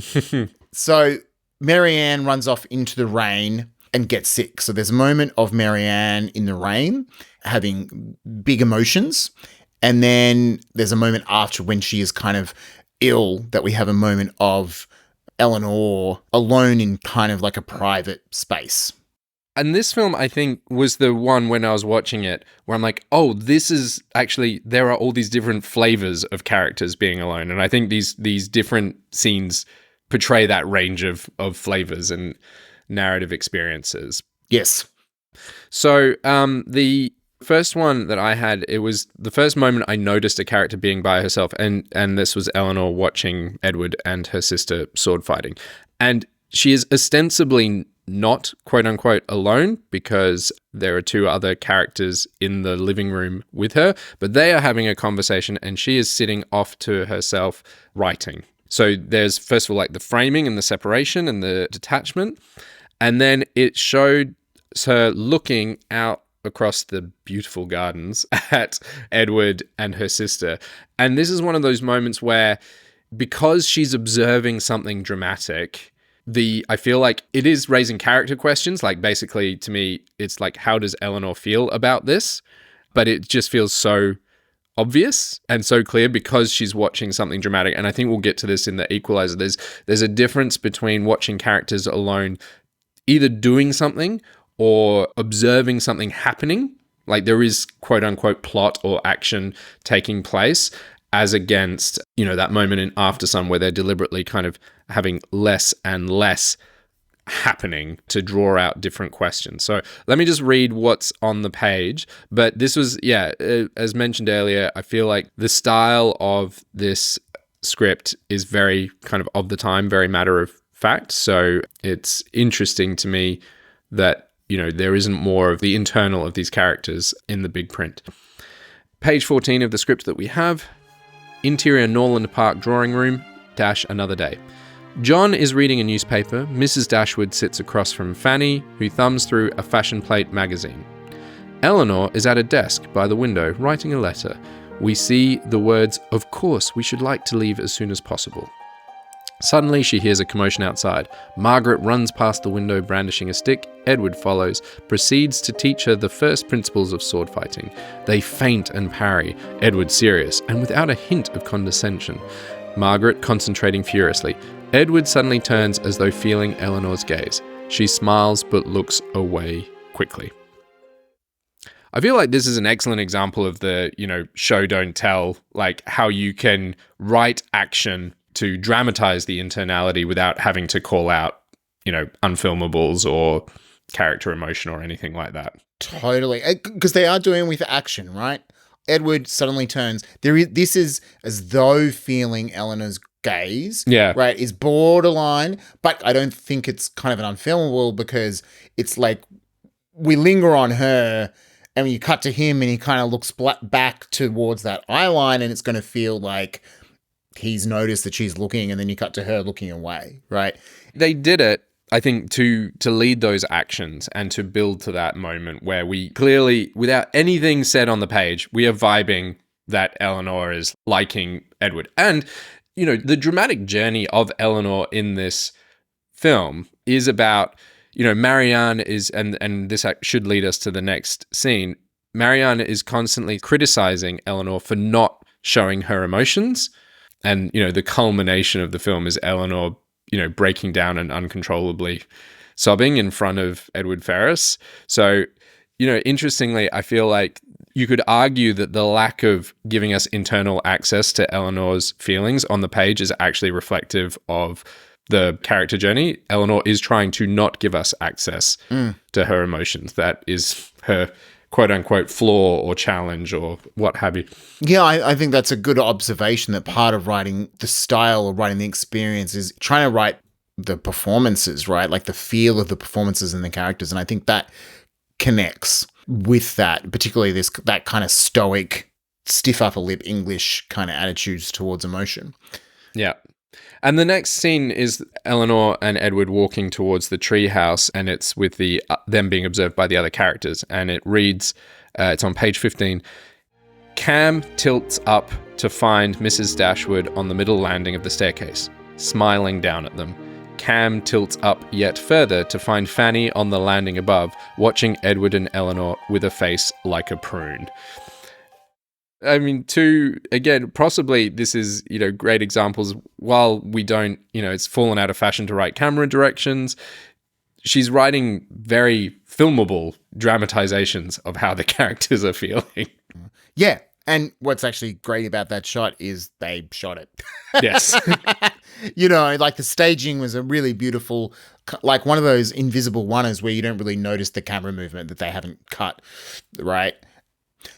So Marianne runs off into the rain and gets sick. So there's a moment of Marianne in the rain having big emotions. And then there's a moment after when she is kind of ill that we have a moment of Eleanor alone in kind of like a private space. And this film, I think, was the one when I was watching it where I'm like, oh, this is actually, there are all these different flavors of characters being alone. And I think these different scenes portray that range of flavors and narrative experiences. Yes. So the first one that I had, it was the first moment I noticed a character being by herself. And this was Eleanor watching Edward and her sister sword fighting. And she is ostensibly not quote unquote alone because there are two other characters in the living room with her, but they are having a conversation and she is sitting off to herself writing. So there's first of all like the framing and the separation and the detachment, and then it showed her looking out across the beautiful gardens at Edward and her sister. And this is one of those moments where because she's observing something dramatic, I feel like it is raising character questions. Like basically to me, it's like, how does Eleanor feel about this? But it just feels so obvious and so clear because she's watching something dramatic. And I think we'll get to this in The Equalizer. There's a difference between watching characters alone, either doing something or observing something happening. Like there is quote unquote plot or action taking place, as against, that moment in Aftersun where they're deliberately kind of having less and less happening to draw out different questions. So let me just read what's on the page. But this was, as mentioned earlier, I feel like the style of this script is very kind of the time, very matter of fact. So it's interesting to me that, there isn't more of the internal of these characters in the big print. Page 14 of the script that we have. Interior Norland Park drawing room, another day. John is reading a newspaper. Mrs. Dashwood sits across from Fanny, who thumbs through a fashion plate magazine. Eleanor is at a desk by the window, writing a letter. We see the words, "Of course, we should like to leave as soon as possible." Suddenly, she hears a commotion outside. Margaret runs past the window brandishing a stick. Edward follows, proceeds to teach her the first principles of sword fighting. They feint and parry, Edward serious, and without a hint of condescension. Margaret concentrating furiously. Edward suddenly turns as though feeling Eleanor's gaze. She smiles but looks away quickly. I feel like this is an excellent example of the, show don't tell, like how you can write action to dramatize the internality without having to call out, unfilmables or character emotion or anything like that. Totally. Because they are doing with action, right? Edward suddenly turns. This is as though feeling Eleanor's gaze, right, is borderline, but I don't think it's kind of an unfilmable because it's like we linger on her and you cut to him and he kind of looks back towards that eye line and it's going to feel like he's noticed that she's looking, and then you cut to her looking away, right? They did it, I think, to lead those actions and to build to that moment where we clearly, without anything said on the page, we are vibing that Eleanor is liking Edward. And, the dramatic journey of Eleanor in this film is about, Marianne is, and this should lead us to the next scene, Marianne is constantly criticizing Eleanor for not showing her emotions. And, the culmination of the film is Eleanor, breaking down and uncontrollably sobbing in front of Edward Ferrars. So, interestingly, I feel like you could argue that the lack of giving us internal access to Eleanor's feelings on the page is actually reflective of the character journey. Eleanor is trying to not give us access to her emotions. That is her quote unquote flaw or challenge or what have you. Yeah, I think that's a good observation that part of writing the style or writing the experience is trying to write the performances, right? Like the feel of the performances and the characters. And I think that connects with that, particularly that kind of stoic, stiff upper lip English kind of attitudes towards emotion. Yeah. And the next scene is Eleanor and Edward walking towards the treehouse, and it's with them being observed by the other characters. And it reads, it's on page 15, Cam tilts up to find Mrs. Dashwood on the middle landing of the staircase, smiling down at them. Cam tilts up yet further to find Fanny on the landing above, watching Edward and Eleanor with a face like a prune. I mean, again, possibly this is, great examples. While we don't, it's fallen out of fashion to write camera directions, she's writing very filmable dramatizations of how the characters are feeling. Yeah. And what's actually great about that shot is they shot it. Yes. Like the staging was a really beautiful, like one of those invisible oneers where you don't really notice the camera movement that they haven't cut, right?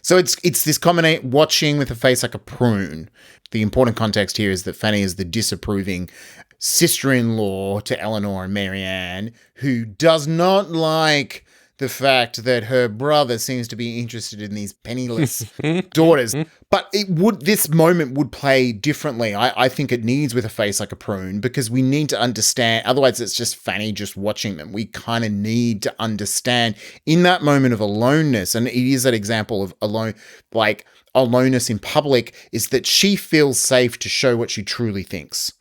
So it's this combination, watching with a face like a prune. The important context here is that Fanny is the disapproving sister-in-law to Eleanor and Marianne, who does not like the fact that her brother seems to be interested in these penniless daughters. But this moment would play differently. I think it needs with a face like a prune, because we need to understand, otherwise it's just Fanny just watching them. We kind of need to understand in that moment of aloneness, and it is that example of aloneness in public, is that she feels safe to show what she truly thinks,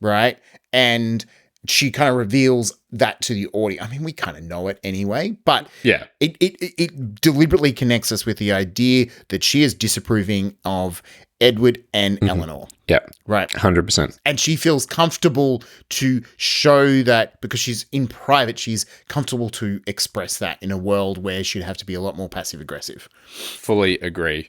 right? And she kind of reveals that to the audience. I mean, we kind of know it anyway, but yeah, it deliberately connects us with the idea that she is disapproving of Edward and Eleanor. Yeah. Right. 100%. And she feels comfortable to show that, because she's in private, she's comfortable to express that in a world where she'd have to be a lot more passive aggressive. Fully agree.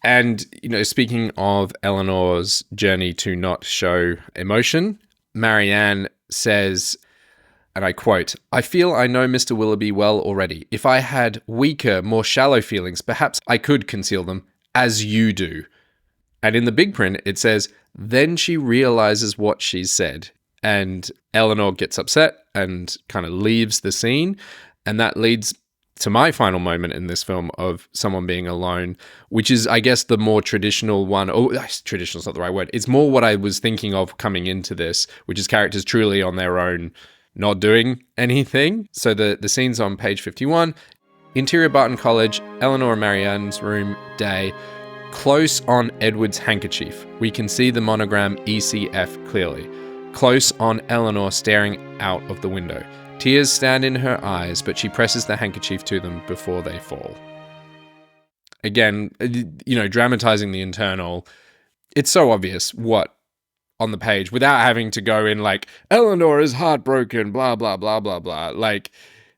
And, speaking of Eleanor's journey to not show emotion, Marianne says, and I quote, "I feel I know Mr. Willoughby well already. If I had weaker, more shallow feelings, perhaps I could conceal them, as you do." And in the big print, it says, "Then she realizes what she said." And Eleanor gets upset and kind of leaves the scene. And that leads to my final moment in this film of someone being alone, which is, I guess, the more traditional one. Oh, traditional is not the right word. It's more what I was thinking of coming into this, which is characters truly on their own, not doing anything. So the scene's on page 51. Interior Barton College, Eleanor and Marianne's room, day. Close on Edward's handkerchief. We can see the monogram ECF clearly. Close on Eleanor staring out of the window. Tears stand in her eyes, but she presses the handkerchief to them before they fall. Again, dramatizing the internal, it's so obvious what on the page without having to go in like, Eleanor is heartbroken, blah, blah, blah, blah, blah.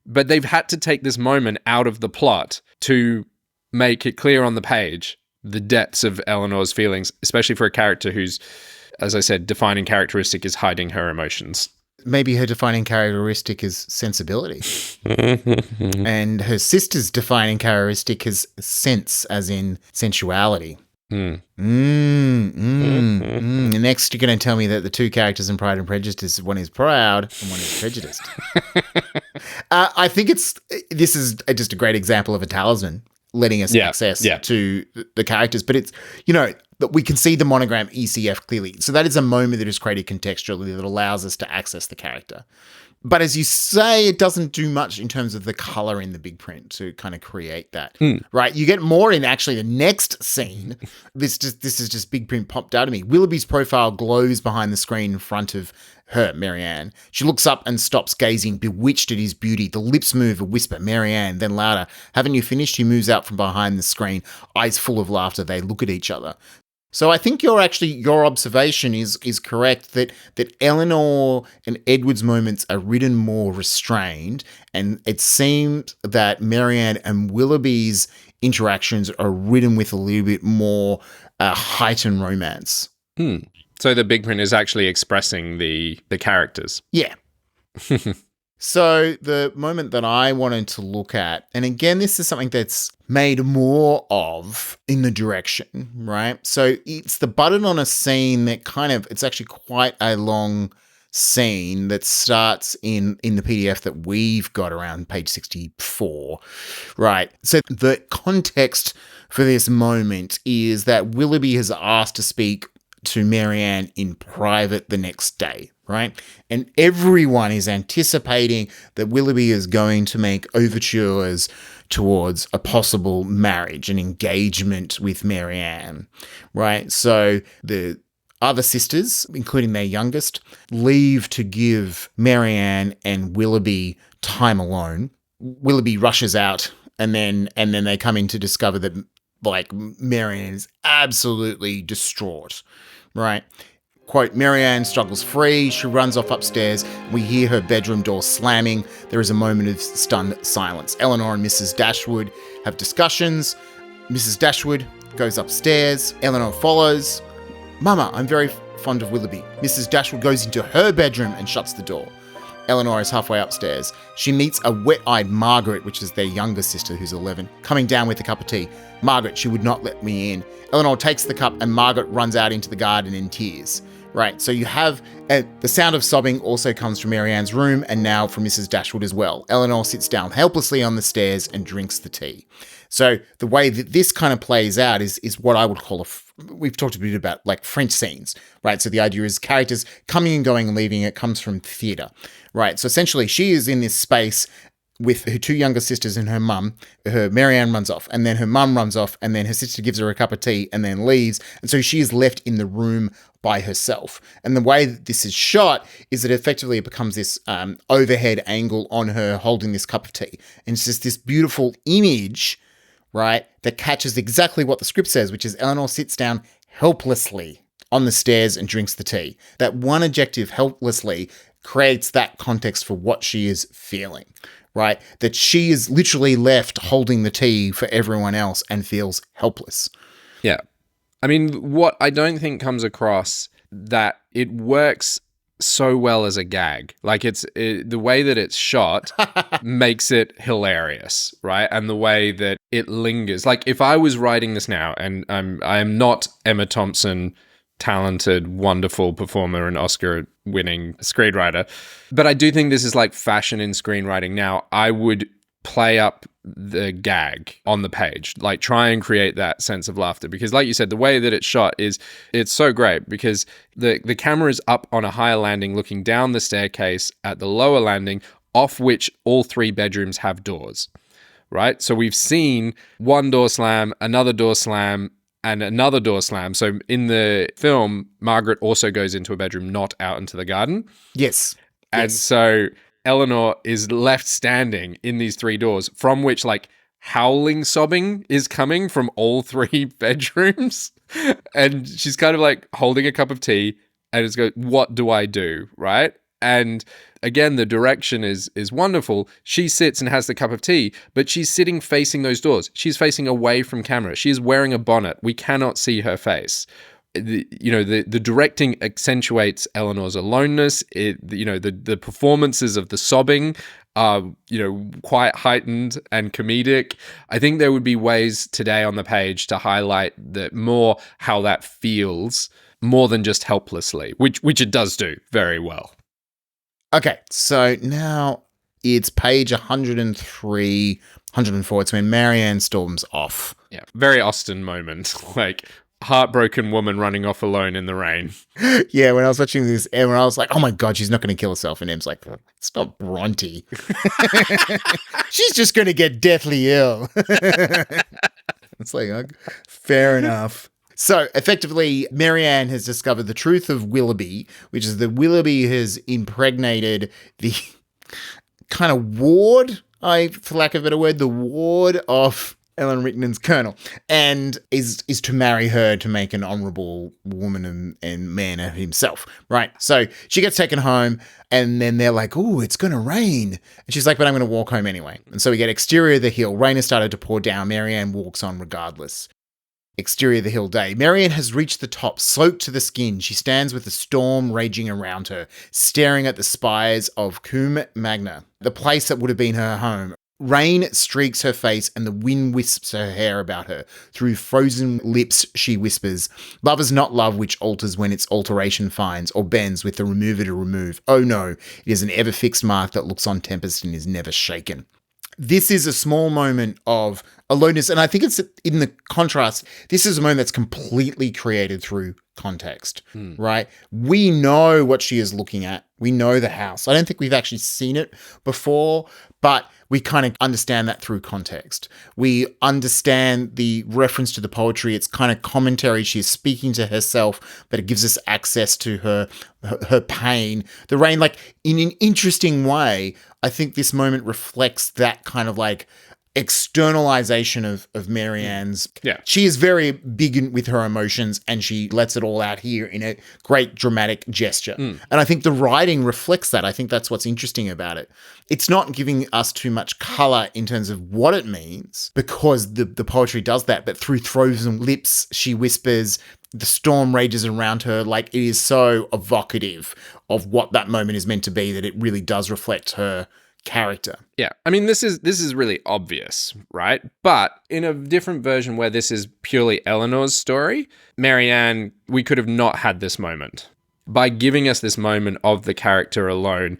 But they've had to take this moment out of the plot to make it clear on the page the depths of Eleanor's feelings, especially for a character whose, as I said, defining characteristic is hiding her emotions. Maybe her defining characteristic is sensibility. And her sister's defining characteristic is sense, as in sensuality. Next, you're going to tell me that the two characters in Pride and Prejudice, one is proud and one is prejudiced. I think this is just a great example of a talisman letting us access to the characters. But it's, that we can see the monogram ECF clearly. So that is a moment that is created contextually that allows us to access the character. But as you say, it doesn't do much in terms of the color in the big print to kind of create that, right? You get more in actually the next scene. This is just big print popped out of me. Willoughby's profile glows behind the screen in front of her, Marianne. She looks up and stops gazing, bewitched at his beauty. The lips move, a whisper, Marianne, then louder. Haven't you finished? He moves out from behind the screen, eyes full of laughter. They look at each other. So I think your observation is correct that Eleanor and Edward's moments are written more restrained, and it seems that Marianne and Willoughby's interactions are written with a little bit more heightened romance. So the big print is actually expressing the characters. Yeah. So the moment that I wanted to look at, and again, this is something that's made more of in the direction, right? So it's the button on a scene that it's actually quite a long scene that starts in the PDF that we've got around page 64, right? So the context for this moment is that Willoughby has asked to speak to Marianne in private the next day, right? And everyone is anticipating that Willoughby is going to make overtures towards a possible marriage, an engagement with Marianne, right? So the other sisters, including their youngest, leave to give Marianne and Willoughby time alone. Willoughby rushes out, and then they come in to discover that, like, Marianne is absolutely distraught, right? Quote, Marianne struggles free. She runs off upstairs. We hear her bedroom door slamming. There is a moment of stunned silence. Eleanor and Mrs. Dashwood have discussions. Mrs. Dashwood goes upstairs. Eleanor follows. Mama, I'm very fond of Willoughby. Mrs. Dashwood goes into her bedroom and shuts the door. Eleanor is halfway upstairs. She meets a wet-eyed Margaret, which is their younger sister, who's 11, coming down with a cup of tea. Margaret, she would not let me in. Eleanor takes the cup and Margaret runs out into the garden in tears. Right, so you have the sound of sobbing also comes from Marianne's room and now from Mrs. Dashwood as well. Eleanor sits down helplessly on the stairs and drinks the tea. So the way that this kind of plays out is what I would call we've talked a bit about like French scenes, right? So the idea is characters coming and going and leaving. It comes from theatre, right? So essentially she is in this space with her two younger sisters and her mum. Marianne runs off, and then her mum runs off, and then her sister gives her a cup of tea and then leaves. And so she is left in the room by herself. And the way that this is shot is that effectively it becomes this overhead angle on her holding this cup of tea. And it's just this beautiful image, right, that catches exactly what the script says, which is Eleanor sits down helplessly on the stairs and drinks the tea. That one adjective, helplessly, creates that context for what she is feeling. Right? That she is literally left holding the tea for everyone else and feels helpless. Yeah. I mean, what I don't think comes across that it works so well as a gag. Like the way that it's shot makes it hilarious, right? And the way that it lingers. Like if I was writing this now, and I am not Emma Thompson, talented, wonderful performer and Oscar-winning screenwriter. But I do think this is like fashion in screenwriting now. I would play up the gag on the page, like try and create that sense of laughter. Because like you said, the way that it's shot it's so great because the camera is up on a higher landing looking down the staircase at the lower landing, off which all three bedrooms have doors, right? So we've seen one door slam, another door slam, and another door slam. So in the film, Margaret also goes into a bedroom, not out into the garden. Yes. And so Eleanor is left standing in these three doors from which like howling sobbing is coming from all three bedrooms. And she's kind of like holding a cup of tea and it's go, what do I do? Right. And again, the direction is wonderful. She sits and has the cup of tea, but she's sitting facing those doors. She's facing away from camera. She's wearing a bonnet. We cannot see her face. The directing accentuates Eleanor's aloneness. The performances of the sobbing are, quite heightened and comedic. I think there would be ways today on the page to highlight that more how that feels more than just helplessly, which it does do very well. Okay, so now it's page 103, 104. It's when Marianne storms off. Yeah, very Austen moment. Like, heartbroken woman running off alone in the rain. Yeah, when I was watching this, and I was like, oh my God, she's not going to kill herself. And Em's like, it's not Bronte. She's just going to get deathly ill. It's like, fair enough. So effectively, Marianne has discovered the truth of Willoughby, which is that Willoughby has impregnated the kind of ward, for lack of a better word, the ward of Ellen Richmond's colonel, and is to marry her to make an honourable woman and man of himself, right? So she gets taken home, and then they're like, oh, it's going to rain. And she's like, but I'm going to walk home anyway. And so we get exterior of the hill. Rain has started to pour down. Marianne walks on regardless. Exterior of the hill day. Marianne has reached the top, soaked to the skin. She stands with the storm raging around her, staring at the spires of Combe Magna, the place that would have been her home. Rain streaks her face and the wind wisps her hair about her. Through frozen lips she whispers, love is not love which alters when its alteration finds or bends with the remover to remove. Oh no, it is an ever fixed mark that looks on tempest and is never shaken. This is a small moment of aloneness, and I think it's in the contrast. This is a moment that's completely created through context, right? We know what she is looking at. We know the house. I don't think we've actually seen it before, but we kind of understand that through context. We understand the reference to the poetry. It's kind of commentary. She's speaking to herself, but it gives us access to her pain. The rain, like in an interesting way, I think this moment reflects that kind of like externalization of Marianne's. Yeah. She is very big with her emotions and she lets it all out here in a great dramatic gesture. And I think the writing reflects that. I think that's what's interesting about it. It's not giving us too much color in terms of what it means because the poetry does that, but through frozen lips, she whispers, the storm rages around her. Like it is so evocative of what that moment is meant to be that it really does reflect her character. Yeah. I mean, this is really obvious, right? But in a different version where this is purely Eleanor's story, Marianne, we could have not had this moment. By giving us this moment of the character alone,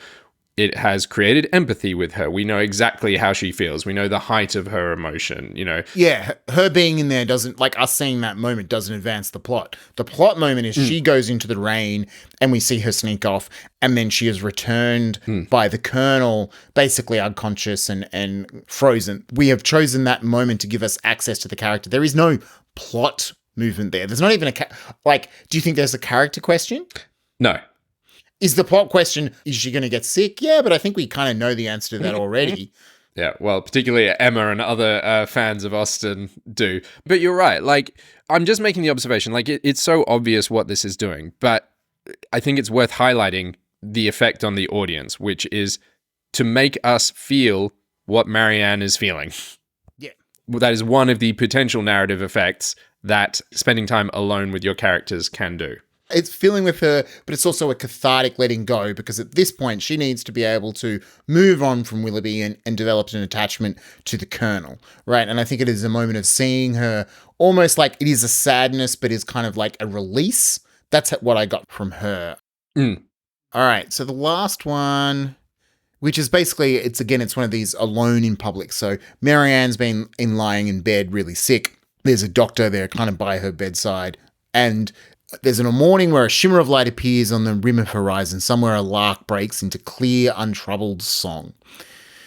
it has created empathy with her. We know exactly how she feels. We know the height of her emotion, you know. Yeah, her being in there doesn't, like us seeing that moment doesn't advance the plot. The plot moment is she goes into the rain and we see her sneak off and then she is returned by the Colonel, basically unconscious and frozen. We have chosen that moment to give us access to the character. There is no plot movement there. There's not even do you think there's a character question? No. Is the plot question, is she going to get sick? Yeah, but I think we kind of know the answer to that already. Yeah, well, particularly Emma and other fans of Austen do. But you're right. Like, I'm just making the observation. Like, it's so obvious what this is doing. But I think it's worth highlighting the effect on the audience, which is to make us feel what Marianne is feeling. Yeah. That is one of the potential narrative effects that spending time alone with your characters can do. It's feeling with her, but it's also a cathartic letting go because at this point she needs to be able to move on from Willoughby and develop an attachment to the Colonel, right? And I think it is a moment of seeing her almost like it is a sadness, but is kind of like a release. That's what I got from her. All right, so the last one, which is basically, it's one of these alone in public. So Marianne's been lying in bed really sick. There's a doctor there kind of by her bedside and there's a morning where a shimmer of light appears on the rim of horizon. Somewhere a lark breaks into clear, untroubled song.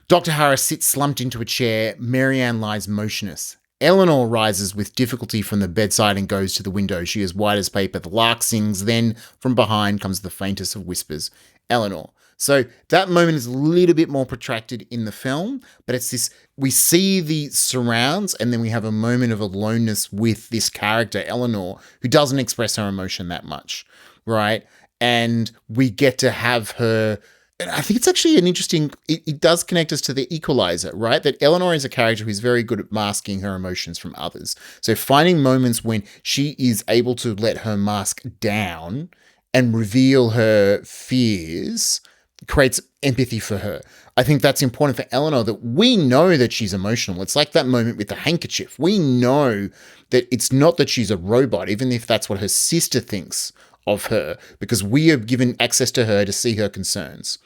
Dr. Harris sits slumped into a chair. Marianne lies motionless. Eleanor rises with difficulty from the bedside and goes to the window. She is white as paper. The lark sings. Then from behind comes the faintest of whispers. Eleanor. So that moment is a little bit more protracted in the film, but it's this, we see the surrounds and then we have a moment of aloneness with this character, Eleanor, who doesn't express her emotion that much, right? And we get to have her, and I think it's actually an interesting, it does connect us to the equalizer, right? That Eleanor is a character who's very good at masking her emotions from others. So finding moments when she is able to let her mask down and reveal her fears creates empathy for her. I think that's important for Eleanor, that we know that she's emotional. It's like that moment with the handkerchief. We know that it's not that she's a robot, even if that's what her sister thinks of her, because we have given access to her to see her concerns.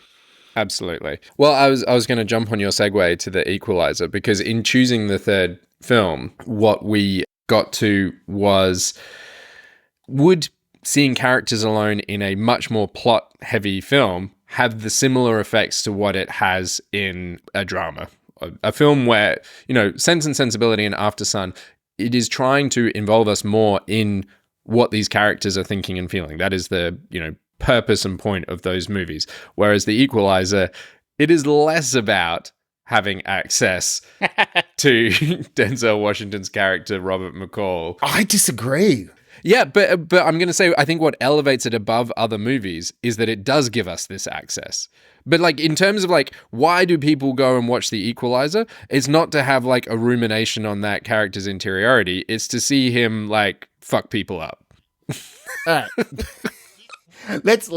Absolutely. Well, I was going to jump on your segue to the equalizer, because in choosing the third film, what we got to was, would seeing characters alone in a much more plot-heavy film have the similar effects to what it has in a drama? A film where, you know, Sense and Sensibility and Aftersun, it is trying to involve us more in what these characters are thinking and feeling. That is the, you know, purpose and point of those movies. Whereas The Equalizer, it is less about having access to Denzel Washington's character, Robert McCall. I disagree. Yeah, but I'm going to say, I think what elevates it above other movies is that it does give us this access. But like, in terms of like, why do people go and watch The Equalizer? It's not to have like a rumination on that character's interiority. It's to see him like fuck people up. All right. Let's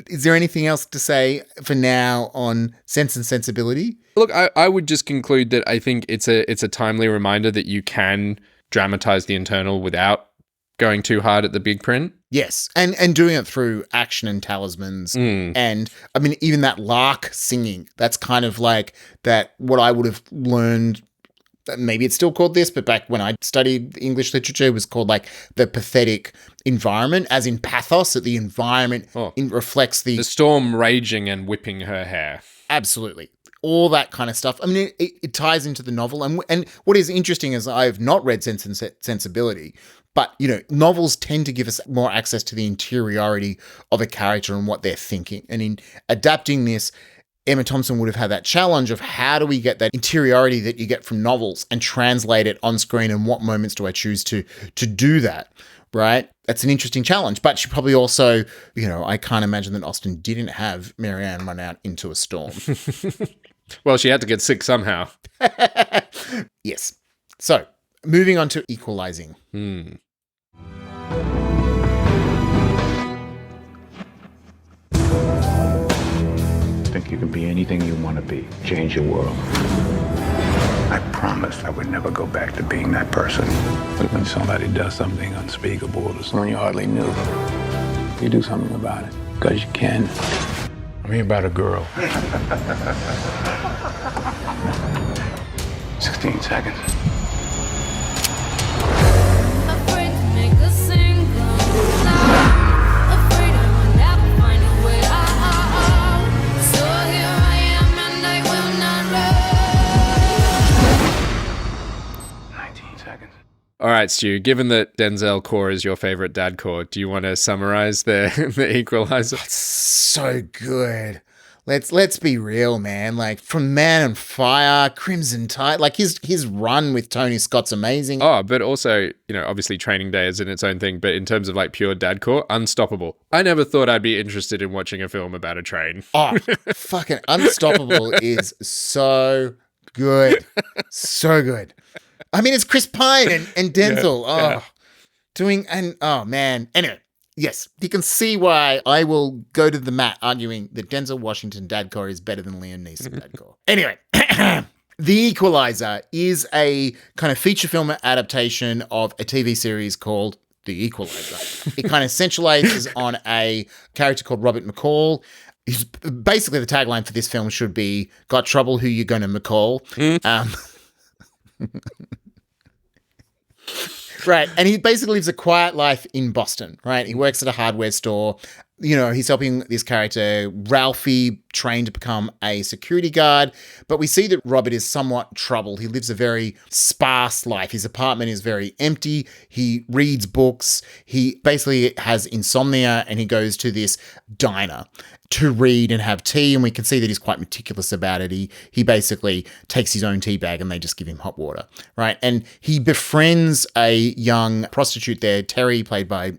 Is there anything else to say for now on Sense and Sensibility? Look, I would just conclude that I think it's a timely reminder that you can dramatize the internal without going too hard at the big print. Yes, and doing it through action and talismans. And I mean, even that lark singing, that's kind of like that, what I would have learned, maybe it's still called this, but back when I studied English literature, it was called like the pathetic environment, as in pathos, that the environment reflects the storm raging and whipping her hair. Absolutely. All that kind of stuff. I mean, it ties into the novel. And what is interesting is I have not read Sense and Sensibility, but, you know, novels tend to give us more access to the interiority of a character and what they're thinking. And in adapting this, Emma Thompson would have had that challenge of how do we get that interiority that you get from novels and translate it on screen, and what moments do I choose to do that, right? That's an interesting challenge. But she probably also, you know, I can't imagine that Austen didn't have Marianne run out into a storm. Well, she had to get sick somehow. Yes. So, moving on to equalizing. Think you can be anything you want to be. Change your world. I promised I would never go back to being that person. But when somebody does something unspeakable to someone you hardly knew, you do something about it. Because you can. I'm here about a girl. 16 seconds. All right, Stu, given that Denzel core is your favorite dad core, do you want to summarize the Equalizer? That's so good. Let's be real, man. Like, from Man on Fire, Crimson Tide, like his run with Tony Scott's amazing. Oh, but also, you know, obviously Training Day is in its own thing, but in terms of like pure dad core, Unstoppable. I never thought I'd be interested in watching a film about a train. Oh, fucking Unstoppable is so good. So good. I mean, it's Chris Pine and Denzel. Oh man. Anyway, yes, you can see why I will go to the mat arguing that Denzel Washington Dadcore is better than Liam Neeson Dadcore. Anyway, The Equalizer is a kind of feature film adaptation of a TV series called The Equalizer. It kind of centralizes on a character called Robert McCall. Basically, the tagline for this film should be, "Got trouble, who you gonna McCall?" Right. And he basically lives a quiet life in Boston, right? He works at a hardware store. You know, he's helping this character, Ralphie, train to become a security guard. But we see that Robert is somewhat troubled. He lives a very sparse life. His apartment is very empty. He reads books. He basically has insomnia, and he goes to this diner to read and have tea, and we can see that he's quite meticulous about it. He basically takes his own tea bag and they just give him hot water, right? And he befriends a young prostitute there, Terry, played by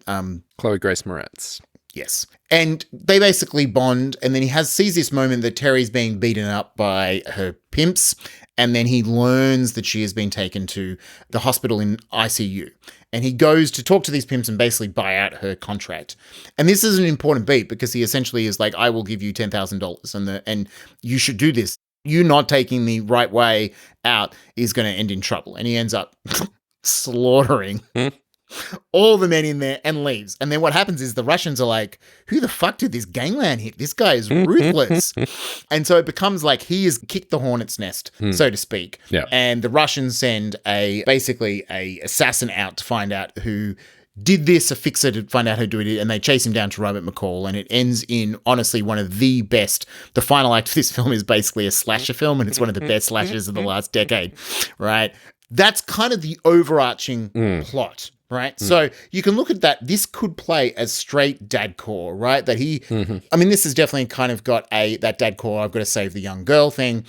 Chloe Grace Moretz. Yes. And they basically bond, and then he sees this moment that Terry's being beaten up by her pimps, and then he learns that she has been taken to the hospital in ICU. And he goes to talk to these pimps and basically buy out her contract. And this is an important beat because he essentially is like, I will give you $10,000 and you should do this. You not taking the right way out is going to end in trouble. And he ends up slaughtering all the men in there and leaves. And then what happens is the Russians are like, who the fuck did this gangland hit? This guy is ruthless. And so it becomes like he has kicked the hornet's nest, so to speak. Yeah. And the Russians send basically a assassin out to find out who did this, a fixer to find out who did it, and they chase him down to Robert McCall, and it ends in, honestly, one of the best. The final act of this film is basically a slasher film, and it's one of the best slashers of the last decade, right? That's kind of the overarching plot. Right. So you can look at that. This could play as straight dadcore, right? That he, I mean, this has definitely kind of got that dadcore, I've got to save the young girl thing.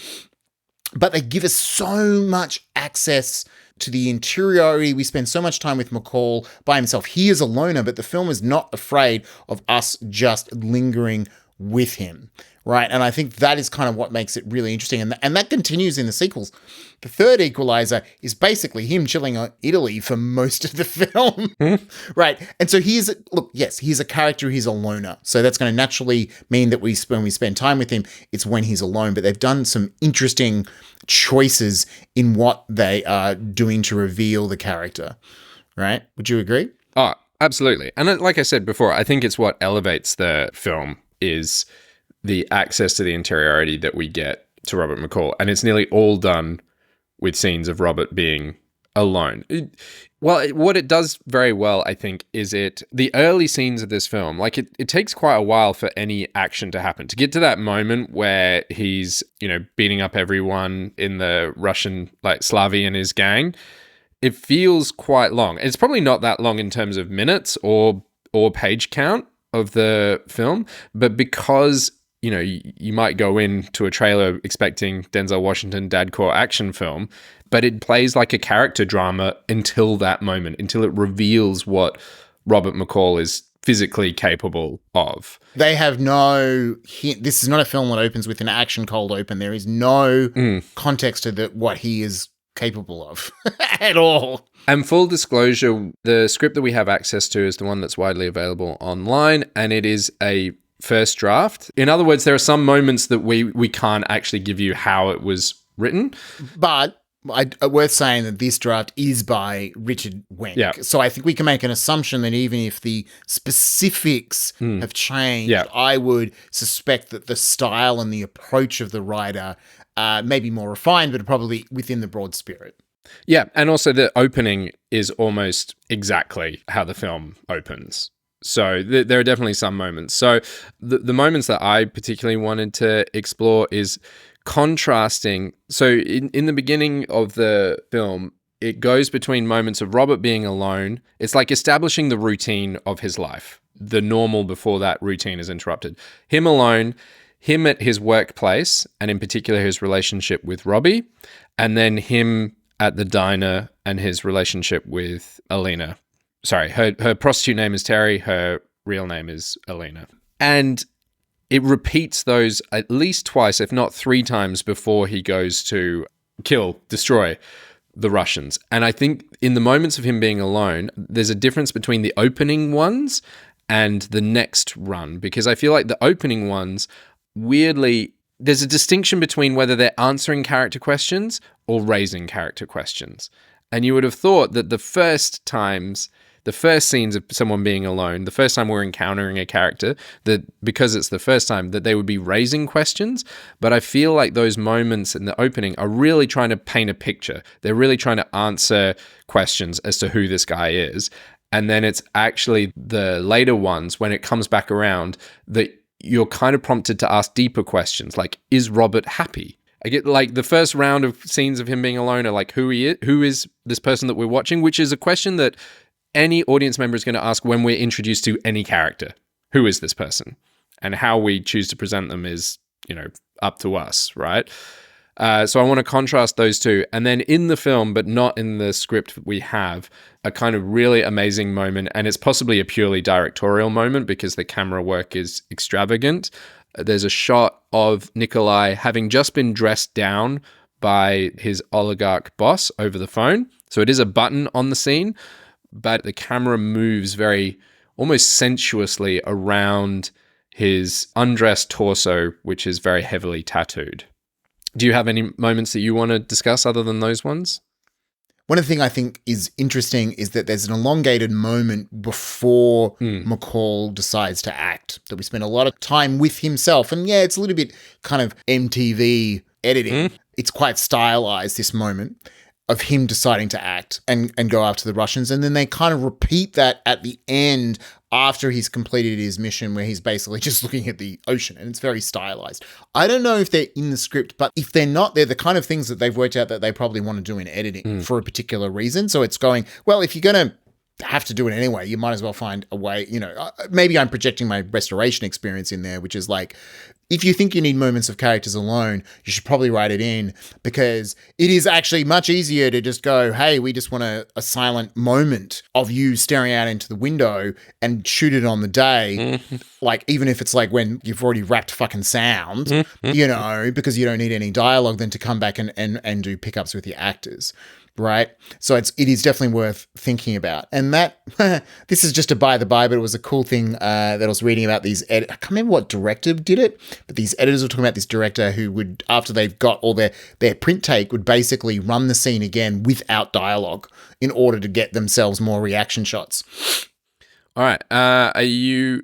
But they give us so much access to the interiority. We spend so much time with McCall by himself. He is a loner, but the film is not afraid of us just lingering with him, right? And I think that is kind of what makes it really interesting. And that continues in the sequels. The third Equalizer is basically him chilling on Italy for most of the film, right? And so he's a character, he's a loner. So that's going to naturally mean that when we spend time with him, it's when he's alone. But they've done some interesting choices in what they are doing to reveal the character, right? Would you agree? Oh, absolutely. And like I said before, I think it's what elevates the film is the access to the interiority that we get to Robert McCall. And it's nearly all done with scenes of Robert being alone. What it does very well, I think, is the early scenes of this film, like it takes quite a while for any action to happen. To get to that moment where he's, beating up everyone in the Russian, like Slavy and his gang, it feels quite long. It's probably not that long in terms of minutes or page count of the film, but because you might go into a trailer expecting Denzel Washington dadcore action film, but it plays like a character drama until that moment, until it reveals what Robert McCall is physically capable of. They have no hint. This is not a film that opens with an action cold open. There is no context to what he is capable of at all. And full disclosure, the script that we have access to is the one that's widely available online, and it is a first draft. In other words, there are some moments that we can't actually give you how it was written. But worth saying that this draft is by Richard Wenk. Yeah. So I think we can make an assumption that even if the specifics have changed, I would suspect that the style and the approach of the writer may be more refined, but probably within the broad spirit. Yeah, and also the opening is almost exactly how the film opens. So there are definitely some moments. So the moments that I particularly wanted to explore is contrasting. So in the beginning of the film, it goes between moments of Robert being alone. It's like establishing the routine of his life, the normal before that routine is interrupted. Him alone, him at his workplace, and in particular his relationship with Robbie, and then him at the diner and his relationship with Alina. Sorry, her prostitute name is Terry. Her real name is Alina. And it repeats those at least twice, if not 3 times, before he goes to destroy the Russians. And I think in the moments of him being alone, there's a difference between the opening ones and the next run, because I feel like the opening ones, weirdly, there's a distinction between whether they're answering character questions or raising character questions. And you would have thought that the first scenes of someone being alone, the first time we're encountering a character, that because it's the first time, that they would be raising questions. But I feel like those moments in the opening are really trying to paint a picture. They're really trying to answer questions as to who this guy is. And then it's actually the later ones, when it comes back around, that you're kind of prompted to ask deeper questions, like, is Robert happy? I get like the first round of scenes of him being alone are like, who is this person that we're watching, which is a question that any audience member is going to ask when we're introduced to any character. Who is this person? And how we choose to present them is, up to us, right? So I want to contrast those two. And then in the film, but not in the script, we have a kind of really amazing moment, and it's possibly a purely directorial moment because the camera work is extravagant. There's a shot of Nikolai having just been dressed down by his oligarch boss over the phone. So it is a button on the scene, but the camera moves very almost sensuously around his undressed torso, which is very heavily tattooed. Do you have any moments that you want to discuss other than those ones? One of the things I think is interesting is that there's an elongated moment before McCall decides to act, that we spend a lot of time with himself. And yeah, it's a little bit kind of MTV editing. It's quite stylized, this moment of him deciding to act and go after the Russians. And then they kind of repeat that at the end after he's completed his mission, where he's basically just looking at the ocean, and it's very stylized. I don't know if they're in the script, but if they're not, they're the kind of things that they've worked out that they probably want to do in editing for a particular reason. So it's going, well, if you're going to have to do it anyway, you might as well find a way, maybe I'm projecting my restoration experience in there, which is like, if you think you need moments of characters alone, you should probably write it in, because it is actually much easier to just go, hey, we just want a silent moment of you staring out into the window and shoot it on the day. Like, even if it's like when you've already wrapped fucking sound, because you don't need any dialogue, then to come back and do pickups with your actors. Right. So it is definitely worth thinking about. And that, this is just a by the by, but it was a cool thing that I was reading about these. I can't remember what director did it, but these editors were talking about this director who would, after they've got all their print take, would basically run the scene again without dialogue in order to get themselves more reaction shots. All right. I do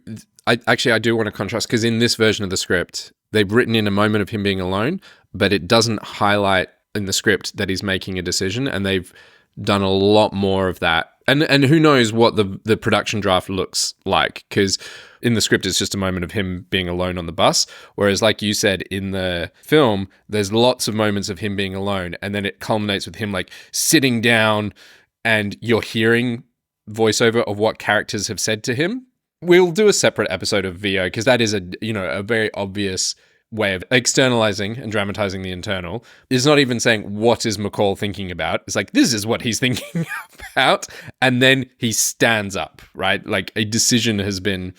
want to contrast, because in this version of the script, they've written in a moment of him being alone, but it doesn't highlight in the script that he's making a decision, and they've done a lot more of that. And who knows what the production draft looks like, because in the script it's just a moment of him being alone on the bus, whereas like you said, in the film there's lots of moments of him being alone, and then it culminates with him like sitting down and you're hearing voiceover of what characters have said to him. We'll do a separate episode of VO, because that is a very obvious way of externalizing and dramatizing the internal. Is not even saying what is McCall thinking about. It's like, this is what he's thinking about, and then he stands up, right? Like a decision has been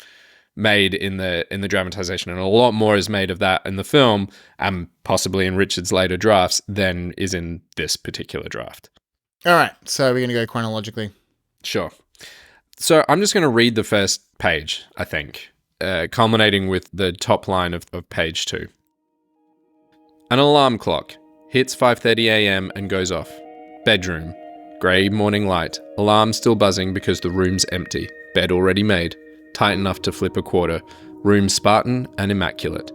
made in the dramatization, and a lot more is made of that in the film, and possibly in Richard's later drafts, than is in this particular draft. All right, so we're going to go chronologically. Sure. So I'm just going to read the first page, I think. Culminating with the top line of page 2. An alarm clock hits 5:30 a.m. and goes off. Bedroom. Grey morning light. Alarm still buzzing because the room's empty. Bed already made. Tight enough to flip a quarter. Room Spartan and immaculate.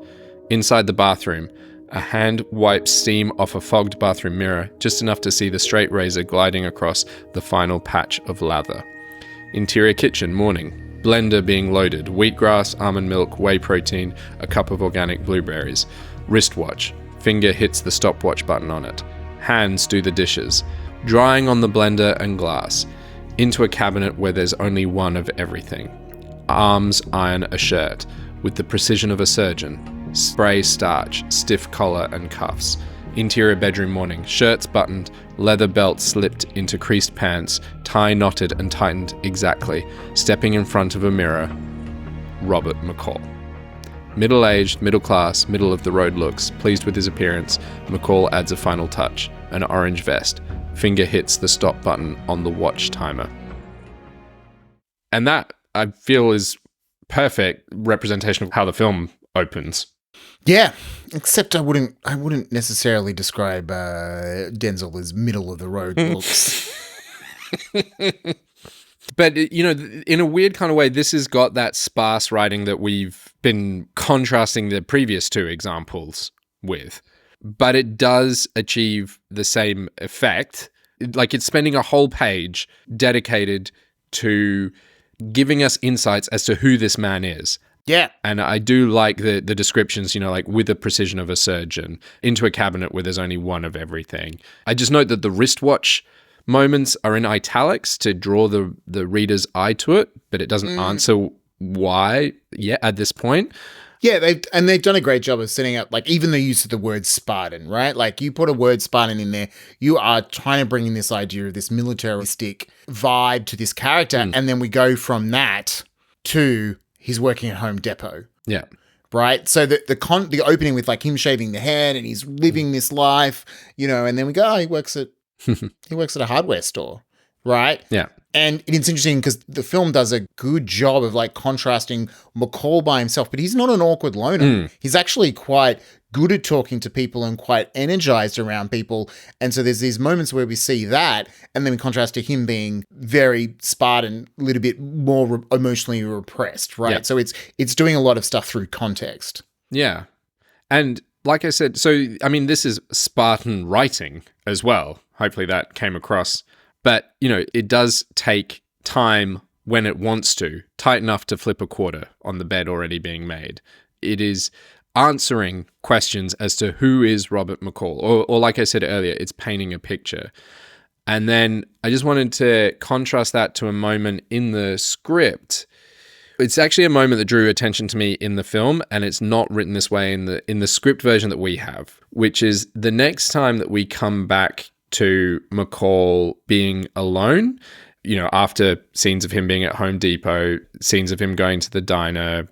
Inside the bathroom. A hand wipes steam off a fogged bathroom mirror, just enough to see the straight razor gliding across the final patch of lather. Interior kitchen. Morning. Blender being loaded, wheatgrass, almond milk, whey protein, a cup of organic blueberries. Wristwatch, finger hits the stopwatch button on it. Hands do the dishes. Drying on the blender and glass. Into a cabinet where there's only one of everything. Arms iron a shirt, with the precision of a surgeon. Spray starch, stiff collar and cuffs. Interior bedroom morning, shirts buttoned, leather belt slipped into creased pants, tie knotted and tightened exactly, stepping in front of a mirror, Robert McCall. Middle-aged, middle-class, middle-of-the-road looks, pleased with his appearance, McCall adds a final touch, an orange vest, finger hits the stop button on the watch timer. And that, I feel, is perfect representation of how the film opens. Yeah, except I wouldn't necessarily describe Denzel as middle of the road looks. But, in a weird kind of way, this has got that sparse writing that we've been contrasting the previous two examples with. But it does achieve the same effect. Like, it's spending a whole page dedicated to giving us insights as to who this man is. Yeah. And I do like the descriptions, like with the precision of a surgeon, into a cabinet where there's only one of everything. I just note that the wristwatch moments are in italics to draw the reader's eye to it, but it doesn't answer why yet at this point. Yeah, they've done a great job of setting up, like, even the use of the word Spartan, right? Like, you put a word Spartan in there, you are trying to bring in this idea of this militaristic vibe to this character, and then we go from that to he's working at Home Depot. Yeah. Right? So the opening with, like, him shaving the head and he's living this life, and then we go, he works at a hardware store, right? Yeah. And it's interesting because the film does a good job of, like, contrasting McCall by himself, but he's not an awkward loner. He's actually quite good at talking to people and quite energized around people. And so there's these moments where we see that, and then we contrast to him being very Spartan, a little bit more emotionally repressed, right? Yeah. So it's doing a lot of stuff through context. Yeah. And like I said, this is Spartan writing as well. Hopefully that came across. But, it does take time when it wants to, tight enough to flip a quarter on the bed already being made. It is answering questions as to who is Robert McCall. Or like I said earlier, it's painting a picture. And then I just wanted to contrast that to a moment in the script. It's actually a moment that drew attention to me in the film, and it's not written this way in the script version that we have, which is the next time that we come back to McCall being alone, you know, after scenes of him being at Home Depot, scenes of him going to the diner,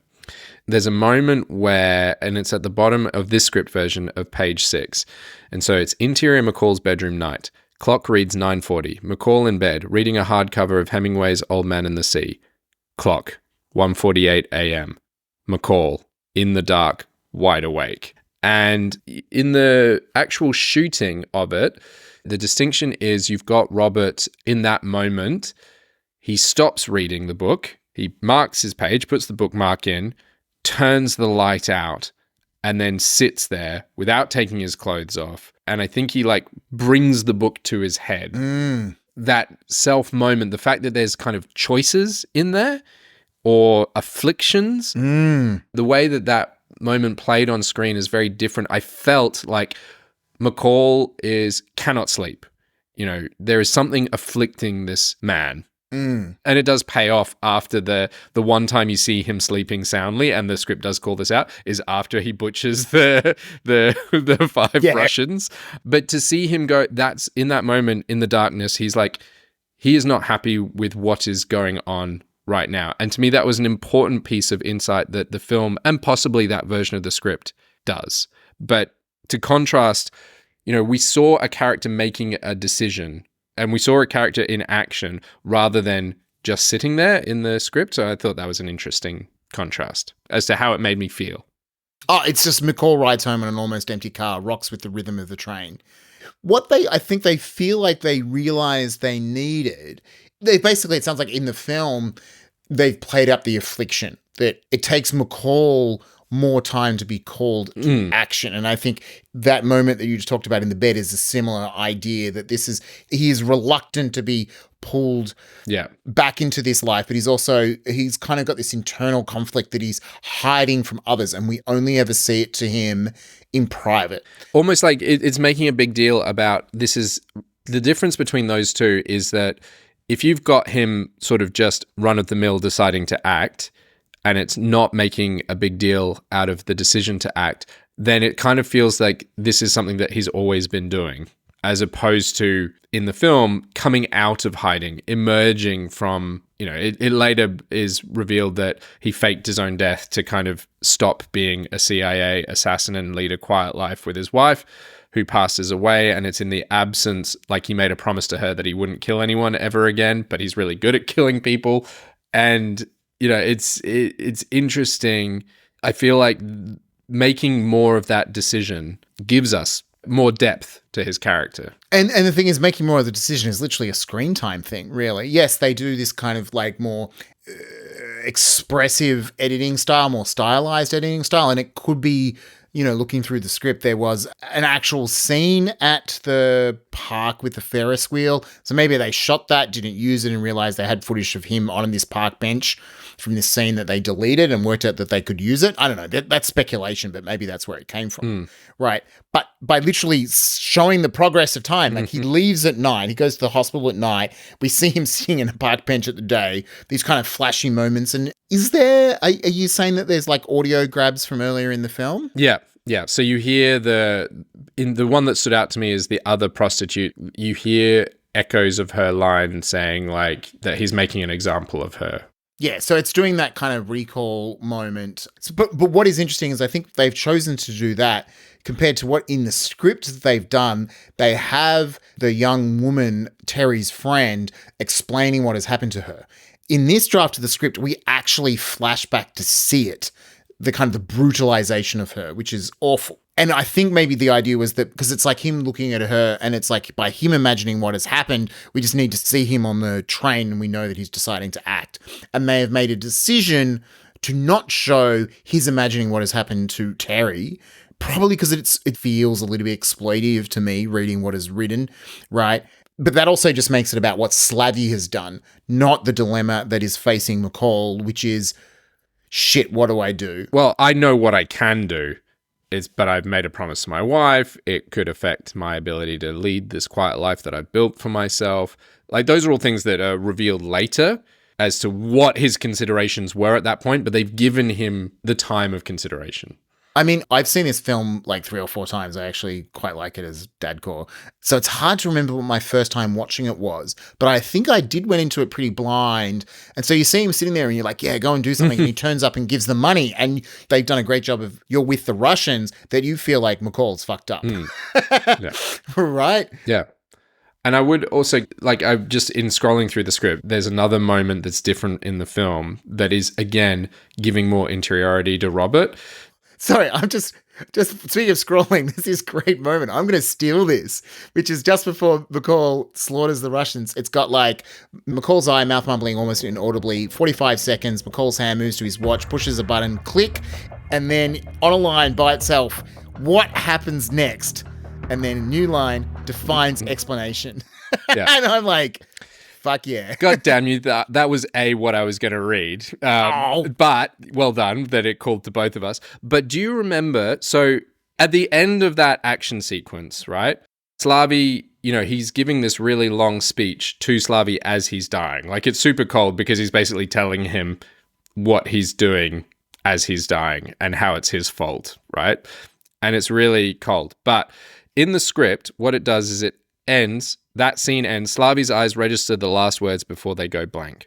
there's a moment where, and it's at the bottom of this script version of page 6. And so it's interior McCall's bedroom night. Clock reads 9:40. McCall in bed, reading a hardcover of Hemingway's Old Man and the Sea. Clock, 1:48 a.m. McCall, in the dark, wide awake. And in the actual shooting of it, the distinction is you've got Robert in that moment. He stops reading the book. He marks his page, puts the bookmark in, turns the light out, and then sits there without taking his clothes off. And I think he like brings the book to his head. That self moment, the fact that there's kind of choices in there or afflictions, the way that that moment played on screen is very different. I felt like McCall cannot sleep. You know, there is something afflicting this man. And it does pay off after the one time you see him sleeping soundly, and the script does call this out, is after he butchers the 5 Russians. But to see him go, that's in that moment in the darkness, he's like, he is not happy with what is going on right now. And to me, that was an important piece of insight that the film and possibly that version of the script does. But to contrast, you know, we saw a character making a decision, and we saw a character in action rather than just sitting there in the script. So I thought that was an interesting contrast as to how it made me feel. Oh, it's just McCall rides home in an almost empty car, rocks with the rhythm of the train. I think they feel like they realized they needed, it sounds like in the film, they've played up the affliction, that it takes McCall more time to be called to action. And I think that moment that you just talked about in the bed is a similar idea, that he is reluctant to be pulled back into this life, but he's kind of got this internal conflict that he's hiding from others, and we only ever see it to him in private. Almost like it's making a big deal about this. Is the difference between those two is that if you've got him sort of just run-of-the-mill deciding to act, and it's not making a big deal out of the decision to act, then it kind of feels like this is something that he's always been doing, as opposed to in the film coming out of hiding, emerging from, you know, it later is revealed that he faked his own death to kind of stop being a CIA assassin and lead a quiet life with his wife, who passes away. And it's in the absence, like he made a promise to her that he wouldn't kill anyone ever again, but he's really good at killing people. And you know, it's interesting. I feel like making more of that decision gives us more depth to his character. And the thing is, making more of the decision is literally a screen time thing, really. Yes, they do this kind of like more expressive editing style, more stylized editing style, and it could be, you know, looking through the script, there was an actual scene at the park with the Ferris wheel. So maybe they shot that, didn't use it, and realized they had footage of him on this park bench from this scene that they deleted and worked out that they could use it. I don't know. That's speculation, but maybe that's where it came from. Right. But by literally showing the progress of time, like he leaves at night, he goes to the hospital at night, we see him sitting in a park bench at the day, these kind of flashy moments. And are you saying that there's like audio grabs from earlier in the film? Yeah. So you hear the one that stood out to me is the other prostitute. You hear echoes of her line saying like that he's making an example of her. Yeah, so it's doing that kind of recall moment. But what is interesting is I think they've chosen to do that compared to what in the script that they've done, they have the young woman, Terry's friend, explaining what has happened to her. In this draft of the script, we actually flash back to see it, the kind of the brutalization of her, which is awful. And I think maybe the idea was that because it's like him looking at her and it's like by him imagining what has happened, we just need to see him on the train and we know that he's deciding to act. And they have made a decision to not show his imagining what has happened to Terry, probably because it feels a little bit exploitative to me reading what is written, right? But that also just makes it about what Slavy has done, not the dilemma that is facing McCall, which is, shit, what do I do? Well, I know what I can do. but I've made a promise to my wife. It could affect my ability to lead this quiet life that I've built for myself. Like, those are all things that are revealed later as to what his considerations were at that point, but they've given him the time of consideration. I mean, I've seen this film like 3 or 4 times. I actually quite like it as dadcore. So it's hard to remember what my first time watching it was, but I think I did went into it pretty blind. And so you see him sitting there and you're like, yeah, go and do something. And he turns up and gives them money. And they've done a great job of, you're with the Russians, that you feel like McCall's fucked up. Yeah. Right? Yeah. And I would also, like, I just, in scrolling through the script, there's another moment that's different in the film that is, again, giving more interiority to Robert. Sorry, I'm just speaking of scrolling, there's this great moment. I'm going to steal this, which is just before McCall slaughters the Russians. It's got like McCall's eye, mouth mumbling almost inaudibly, 45 seconds. McCall's hand moves to his watch, pushes a button, click, and then on a line by itself, what happens next? And then a new line, defines explanation. Yeah. And I'm like, fuck yeah. God damn you. That was what I was going to read. But well done that it called to both of us. But do you remember, so at the end of that action sequence, right? Slavi, he's giving this really long speech to Slavi as he's dying. Like, it's super cold because he's basically telling him what he's doing as he's dying and how it's his fault, right? And it's really cold. But in the script, what it does is that scene ends, Slavi's eyes register the last words before they go blank.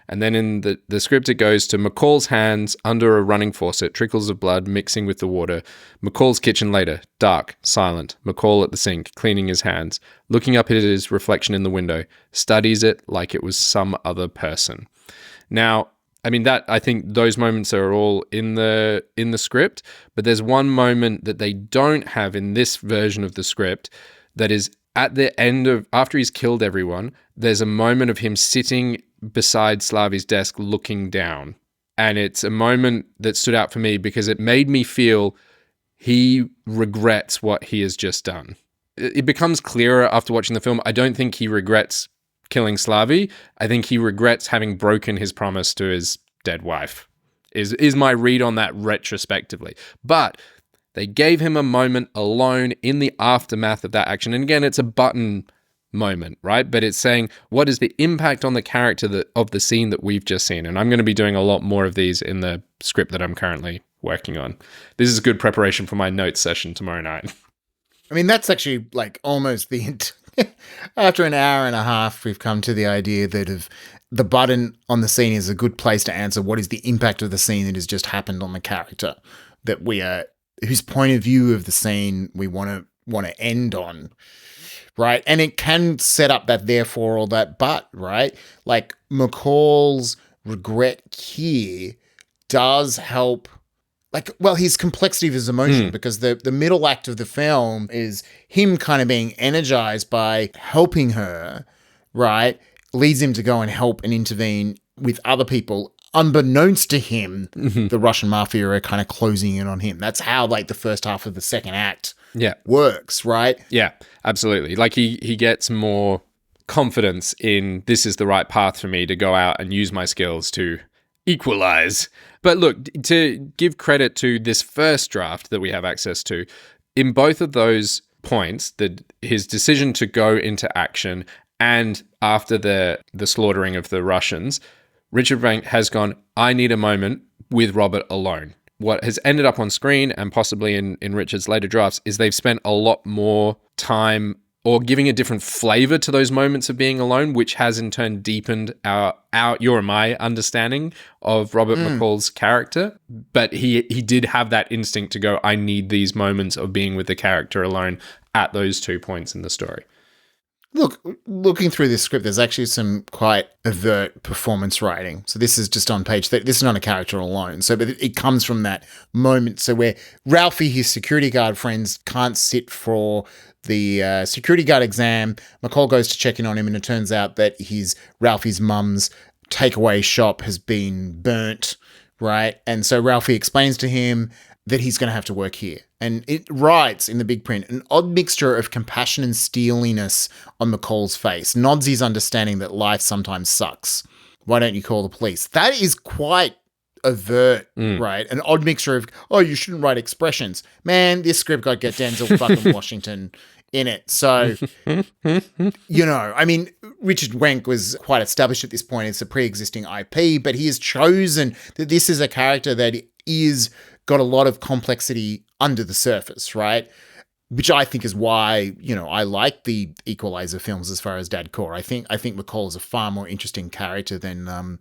And then in the script, it goes to McCall's hands under a running faucet, trickles of blood mixing with the water. McCall's kitchen later, dark, silent. McCall at the sink, cleaning his hands, looking up at his reflection in the window, studies it like it was some other person. Now, I mean, I think those moments are all in the script, but there's one moment that they don't have in this version of the script that is at the end of, after he's killed everyone, there's a moment of him sitting beside Slavi's desk looking down. And it's a moment that stood out for me because it made me feel he regrets what he has just done. It becomes clearer after watching the film. I don't think he regrets killing Slavi. I think he regrets having broken his promise to his dead wife, is my read on that retrospectively. But they gave him a moment alone in the aftermath of that action. And again, it's a button moment, right? But it's saying, what is the impact on the character of the scene that we've just seen? And I'm going to be doing a lot more of these in the script that I'm currently working on. This is good preparation for my notes session tomorrow night. I mean, that's actually like almost after an hour and a half, we've come to the idea that the button on the scene is a good place to answer what is the impact of the scene that has just happened on the character, that whose point of view of the scene we want to end on, right? And it can set up that therefore or that but, right? Like McCall's regret here does help, his complexity of his emotion, because the middle act of the film is him kind of being energized by helping her, right? Leads him to go and help and intervene with other people. Unbeknownst to him, the Russian mafia are kind of closing in on him. That's how the first half of the second act works, right? Yeah, absolutely. Like he gets more confidence in, this is the right path for me to go out and use my skills to equalize. But look, to give credit to this first draft that we have access to, in both of those points, his decision to go into action and after the slaughtering of the Russians, Richard Bank has gone, I need a moment with Robert alone. What has ended up on screen and possibly in Richard's later drafts is they've spent a lot more time or giving a different flavor to those moments of being alone, which has in turn deepened your and my understanding of Robert McCall's character. But he did have that instinct to go, I need these moments of being with the character alone at those 2 points in the story. Look, looking through this script, there's actually some quite overt performance writing. So this is just on page 30. This is not a character alone. So but it comes from that moment. So where Ralphie, his security guard friends, can't sit for the security guard exam. McCall goes to check in on him, and it turns out that Ralphie's mum's takeaway shop has been burnt, right? And so Ralphie explains to him that he's going to have to work here. And it writes in the big print, an odd mixture of compassion and steeliness on McCall's face, nods his understanding that life sometimes sucks. Why don't you call the police? That is quite overt, right? An odd mixture of, oh, you shouldn't write expressions. Man, this script got Denzel fucking Washington in it. So, you know, I mean, Richard Wenk was quite established at this point. It's a pre-existing IP, but he has chosen that this is a character that is got a lot of complexity under the surface, right? Which I think is why, you know, I like the Equalizer films as far as Dad Core. I think McCall is a far more interesting character than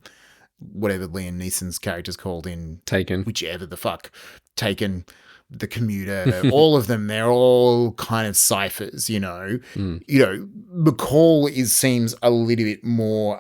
whatever Liam Neeson's character's called in Taken. Whichever the fuck. Taken, The Commuter, all of them, they're all kind of ciphers, you know. You know, McCall seems a little bit more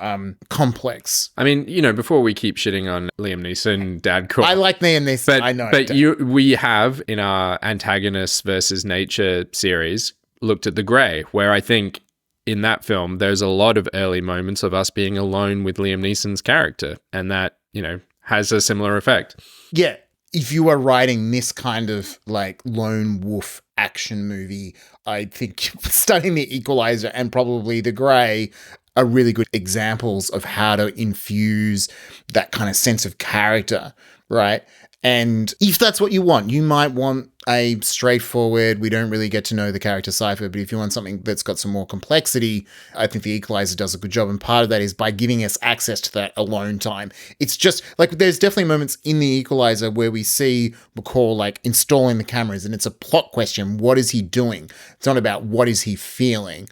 complex. I mean, you know, before we keep shitting on Liam Neeson, Dad Core. I like Liam Neeson, I know. But we have, in our Antagonists versus Nature series, looked at The Grey, where I think in that film, there's a lot of early moments of us being alone with Liam Neeson's character, and that, you know, has a similar effect. Yeah. If you are writing this kind of like lone wolf action movie, I think studying The Equalizer and probably The Grey are really good examples of how to infuse that kind of sense of character, right? And if that's what you want, you might want a straightforward, we don't really get to know the character cipher, but if you want something that's got some more complexity, I think The Equalizer does a good job. And part of that is by giving us access to that alone time. It's just like, there's definitely moments in The Equalizer where we see McCall like installing the cameras and it's a plot question. What is he doing? It's not about what is he feeling,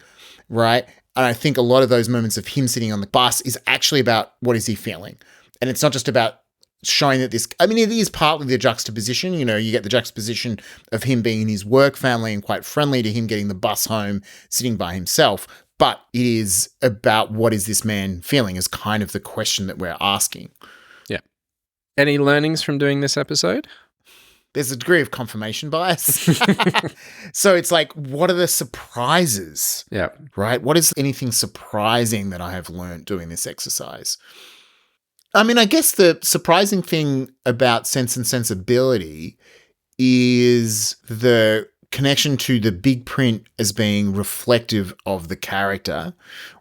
right? And I think a lot of those moments of him sitting on the bus is actually about what is he feeling. And it's not just about showing that this, I mean, it is partly the juxtaposition, you know, you get the juxtaposition of him being in his work family and quite friendly to him getting the bus home, sitting by himself. But it is about what is this man feeling is kind of the question that we're asking. Yeah. Any learnings from doing this episode? There's a degree of confirmation bias. So it's like, what are the surprises? Yeah. Right? What is anything surprising that I have learned doing this exercise? I mean, I guess the surprising thing about Sense and Sensibility is the connection to the big print as being reflective of the character,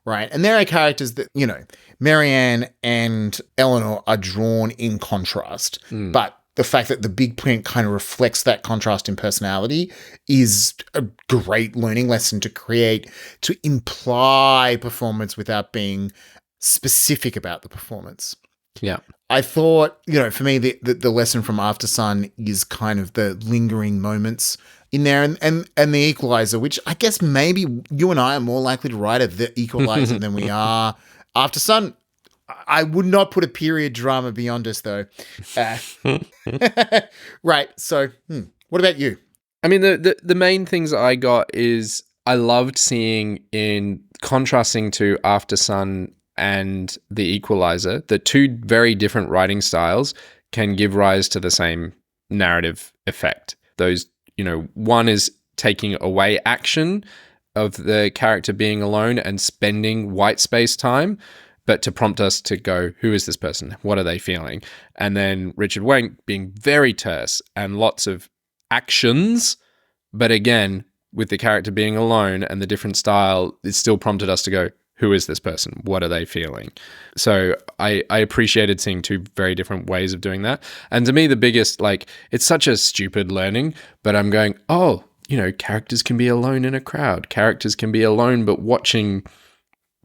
right? And there are characters that, you know, Marianne and Eleanor are drawn in contrast, but the fact that the big print kind of reflects that contrast in personality is a great learning lesson to create, to imply performance without being specific about the performance. Yeah. I thought, you know, for me, the lesson from Aftersun is kind of the lingering moments in there and The Equalizer, which I guess maybe you and I are more likely to write The Equalizer than we are Aftersun. I would not put a period drama beyond us, though. Right. So, what about you? I mean, the main things I got is I loved seeing in contrasting to Aftersun and The Equalizer, the two very different writing styles can give rise to the same narrative effect. Those, you know, one is taking away action of the character being alone and spending white space time, but to prompt us to go, who is this person? What are they feeling? And then Richard Wenk being very terse and lots of actions, but again, with the character being alone and the different style, it still prompted us to go, who is this person? What are they feeling? So I appreciated seeing two very different ways of doing that. And to me, the biggest, like, it's such a stupid learning, but I'm going, oh, you know, characters can be alone in a crowd. Characters can be alone, but watching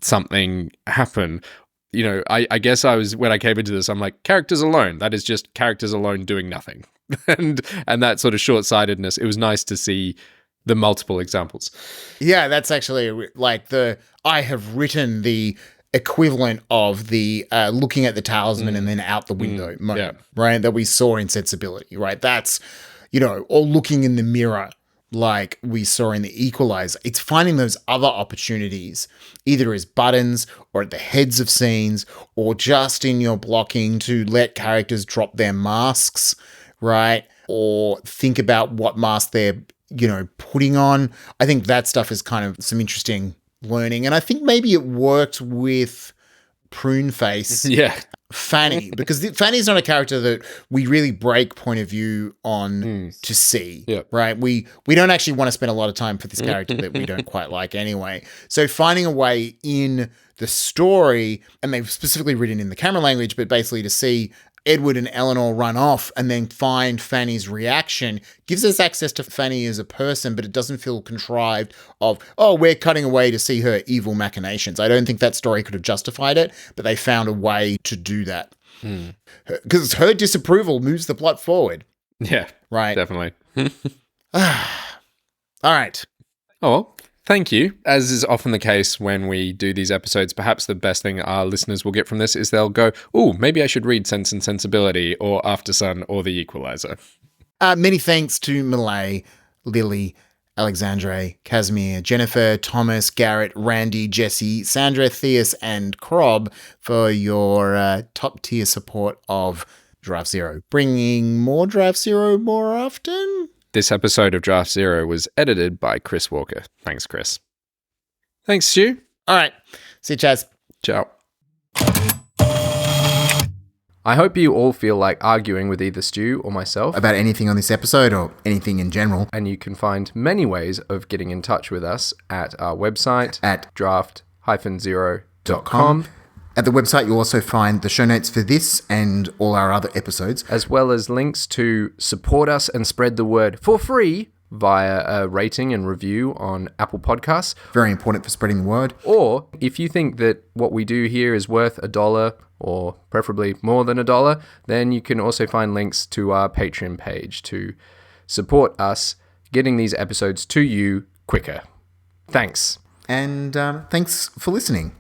something happen. You know, I guess when I came into this, I'm like, characters alone. That is just characters alone doing nothing. and that sort of short-sightedness, it was nice to see the multiple examples. Yeah, that's actually like I have written the equivalent of the looking at the talisman and then out the window moment, right? That we saw in Sensibility, right? That's, you know, or looking in the mirror like we saw in The Equalizer. It's finding those other opportunities, either as buttons or at the heads of scenes or just in your blocking to let characters drop their masks, right? Or think about what mask they're, you know, putting on. I think that stuff is kind of some interesting learning. And I think maybe it worked with Prune Face. Yeah. Fanny, because Fanny's not a character that we really break point of view on to see, right? We don't actually want to spend a lot of time for this character that we don't quite like anyway. So finding a way in the story, and they've specifically written in the camera language, but basically to see Edward and Eleanor run off and then find Fanny's reaction gives us access to Fanny as a person, but it doesn't feel contrived of, oh, we're cutting away to see her evil machinations. I don't think that story could have justified it, but they found a way to do that. Because her disapproval moves the plot forward. Yeah. Right. Definitely. All right. Oh, well, thank you. As is often the case when we do these episodes, perhaps the best thing our listeners will get from this is they'll go, oh, maybe I should read Sense and Sensibility or Aftersun or The Equalizer. Many thanks to Malay, Lily, Alexandre, Casimir, Jennifer, Thomas, Garrett, Randy, Jesse, Sandra, Theus, and Crob for your top-tier support of Draft Zero. Bringing more Draft Zero more often? This episode of Draft Zero was edited by Chris Walker. Thanks, Chris. Thanks, Stu. All right. See you, Chaz. Ciao. I hope you all feel like arguing with either Stu or myself About anything on this episode or anything in general. and you can find many ways of getting in touch with us at our website At draft-zero.com, At the website, you'll also find the show notes for this and all our other episodes. as well as links to support us and spread the word for free via a rating and review on Apple Podcasts. Very important for spreading the word. Or if you think that what we do here is worth $1 or preferably more than $1, then you can also find links to our Patreon page to support us getting these episodes to you quicker. Thanks. And thanks for listening.